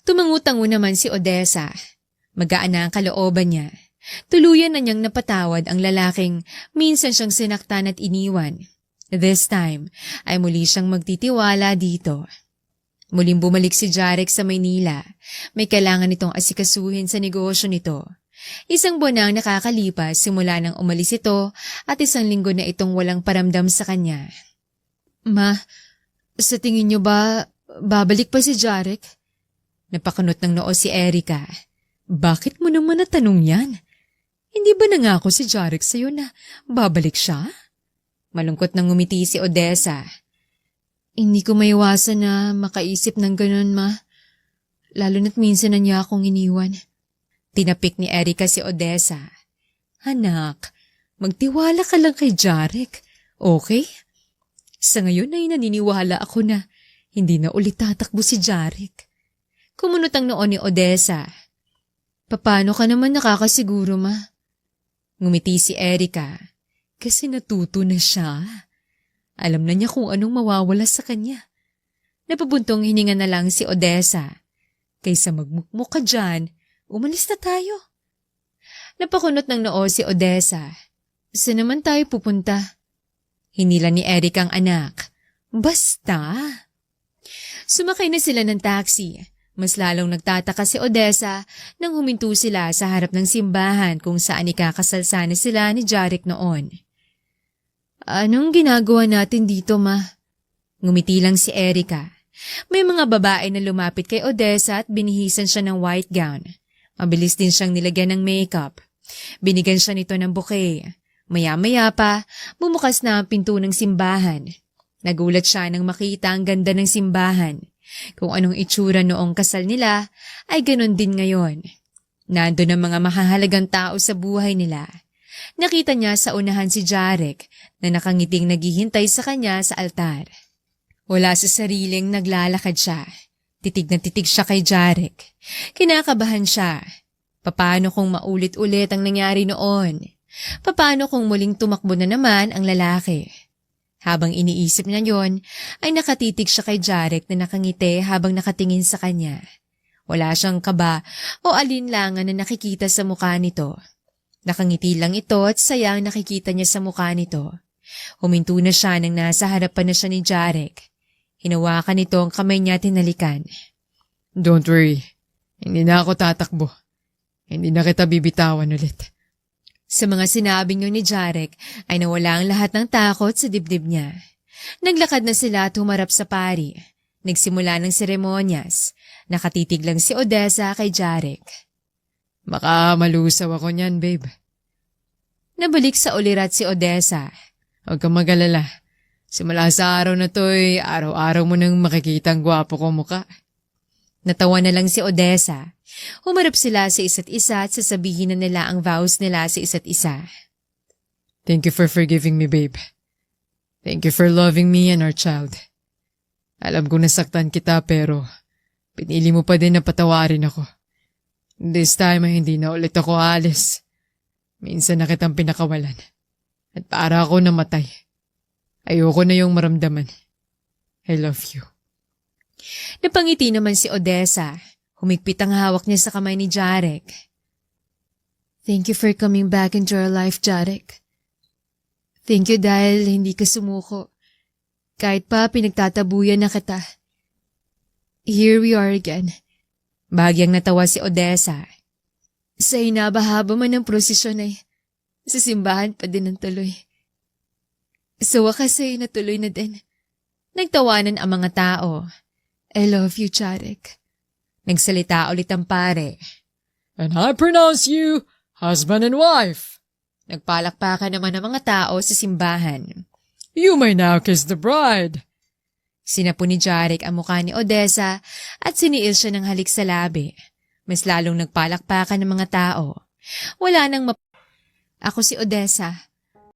Tumango-tango naman si Odessa. Magaan na ang kalooban niya. Tuluyan na niyang napatawad ang lalaking minsan siyang sinaktan at iniwan. This time ay muli siyang magtitiwala dito. Muling bumalik si Jarek sa Maynila. May kailangan nitong asikasuhin sa negosyo nito. Isang buwan na ang nakakalipas simula nang umalis ito at isang linggo na itong walang paramdam sa kanya. Ma, sa tingin niyo ba babalik pa si Jarek? Napakunot ng noo si Erica. Bakit mo naman natanong yan? Hindi ba nangako si Jarek sa'yo na babalik siya? Malungkot nang ngumiti si Odessa. Hindi ko maiwasan na makaisip ng ganun, Ma. Lalo na't minsan na niya akong iniwan. Tinapik ni Erica si Odessa. Anak, magtiwala ka lang kay Jarek, okay? Sa ngayon ay naniniwala ako na hindi na ulit tatakbo si Jarek. Kumunot ang noon ni Odessa. Paano ka naman nakakasiguro, Ma? Ngumiti si Erica. Kasi natuto na siya. Alam na niya kung anong mawawala sa kanya. Napabuntong hininga na lang si Odessa. Kaysa magmukmuk ka dyan, umalis na tayo. Napakunot ng noo si Odessa. Saan naman tayo pupunta? Hinila ni Eric ang anak. Basta. Sumakay na sila ng taxi. Mas lalong nagtataka si Odessa nang huminto sila sa harap ng simbahan kung saan ikakasalsana sila ni Jarek noon. Anong ginagawa natin dito, Ma? Ngumiti lang si Erica. May mga babae na lumapit kay Odessa at binihisan siya ng white gown. Mabilis din siyang nilagyan ng makeup. Binigyan siya nito ng bouquet. Maya-maya pa, bumukas na ang pinto ng simbahan. Nagulat siya nang makita ang ganda ng simbahan. Kung anong itsura noong kasal nila, ay ganon din ngayon. Nandun ang mga mahahalagang tao sa buhay nila. Nakita niya sa unahan si Jarek na nakangiting naghihintay sa kanya sa altar. Wala sa sariling naglalakad siya. Titig na titig siya kay Jarek. Kinakabahan siya. Paano kung maulit-ulit ang nangyari noon? Paano kung muling tumakbo na naman ang lalaki? Habang iniisip niya yon, ay nakatitig siya kay Jarek na nakangiti habang nakatingin sa kanya. Wala siyang kaba o alinlangan na nakikita sa mukha nito. Nakangiti lang ito at saya ang nakikita niya sa mukha nito. Huminto na siya nang nasa harapan na siya ni Jarek. Hinawakan nito ang kamay niya at tinalikan. Don't worry. Hindi na ako tatakbo. Hindi na kita bibitawan ulit. Sa mga sinabing yun ni Jarek ay nawala ang lahat ng takot sa dibdib niya. Naglakad na sila at humarap sa pari. Nagsimula ng seremonyas. Nakatitig lang si Odessa kay Jarek. Baka malusaw ako niyan, babe. Nabalik sa ulirat si Odessa. Huwag kang mag-alala. Simula sa araw na to'y araw-araw mo nang makikita ang gwapo ko mukha. Natawa na lang si Odessa. Humarap sila sa isa't isa at sasabihin na nila ang vows nila sa isa't isa. Thank you for forgiving me, babe. Thank you for loving me and our child. Alam kong nasaktan kita pero pinili mo pa din na patawarin ako. This time ay hindi na ulit ako aalis. Minsan na kitang pinakawalan. At para ako namatay. Ayoko na yung maramdaman. I love you. Napangiti naman si Odessa. Humigpit ang hawak niya sa kamay ni Jarek. Thank you for coming back into our life, Jarek. Thank you dahil hindi ka sumuko. Kahit pa pinagtatabuyan na kita. Here we are again. Bahagyang natawa si Odessa. Sa hinabahaba man ng prosesyon ay sa simbahan pa din ang tuloy. Sa wakas ay natuloy na din. Nagtawanan ang mga tao. I love you, Jarek. Nagsalita ulit ang pare. And I pronounce you husband and wife. Nagpalakpakan naman ang mga tao sa simbahan. You may now kiss the bride. Sinapo ni Jarek ang mukha ni Odessa at siniil siya ng halik sa labi. Mas lalong nagpalakpakan ng mga tao. Wala nang Ako si Odessa.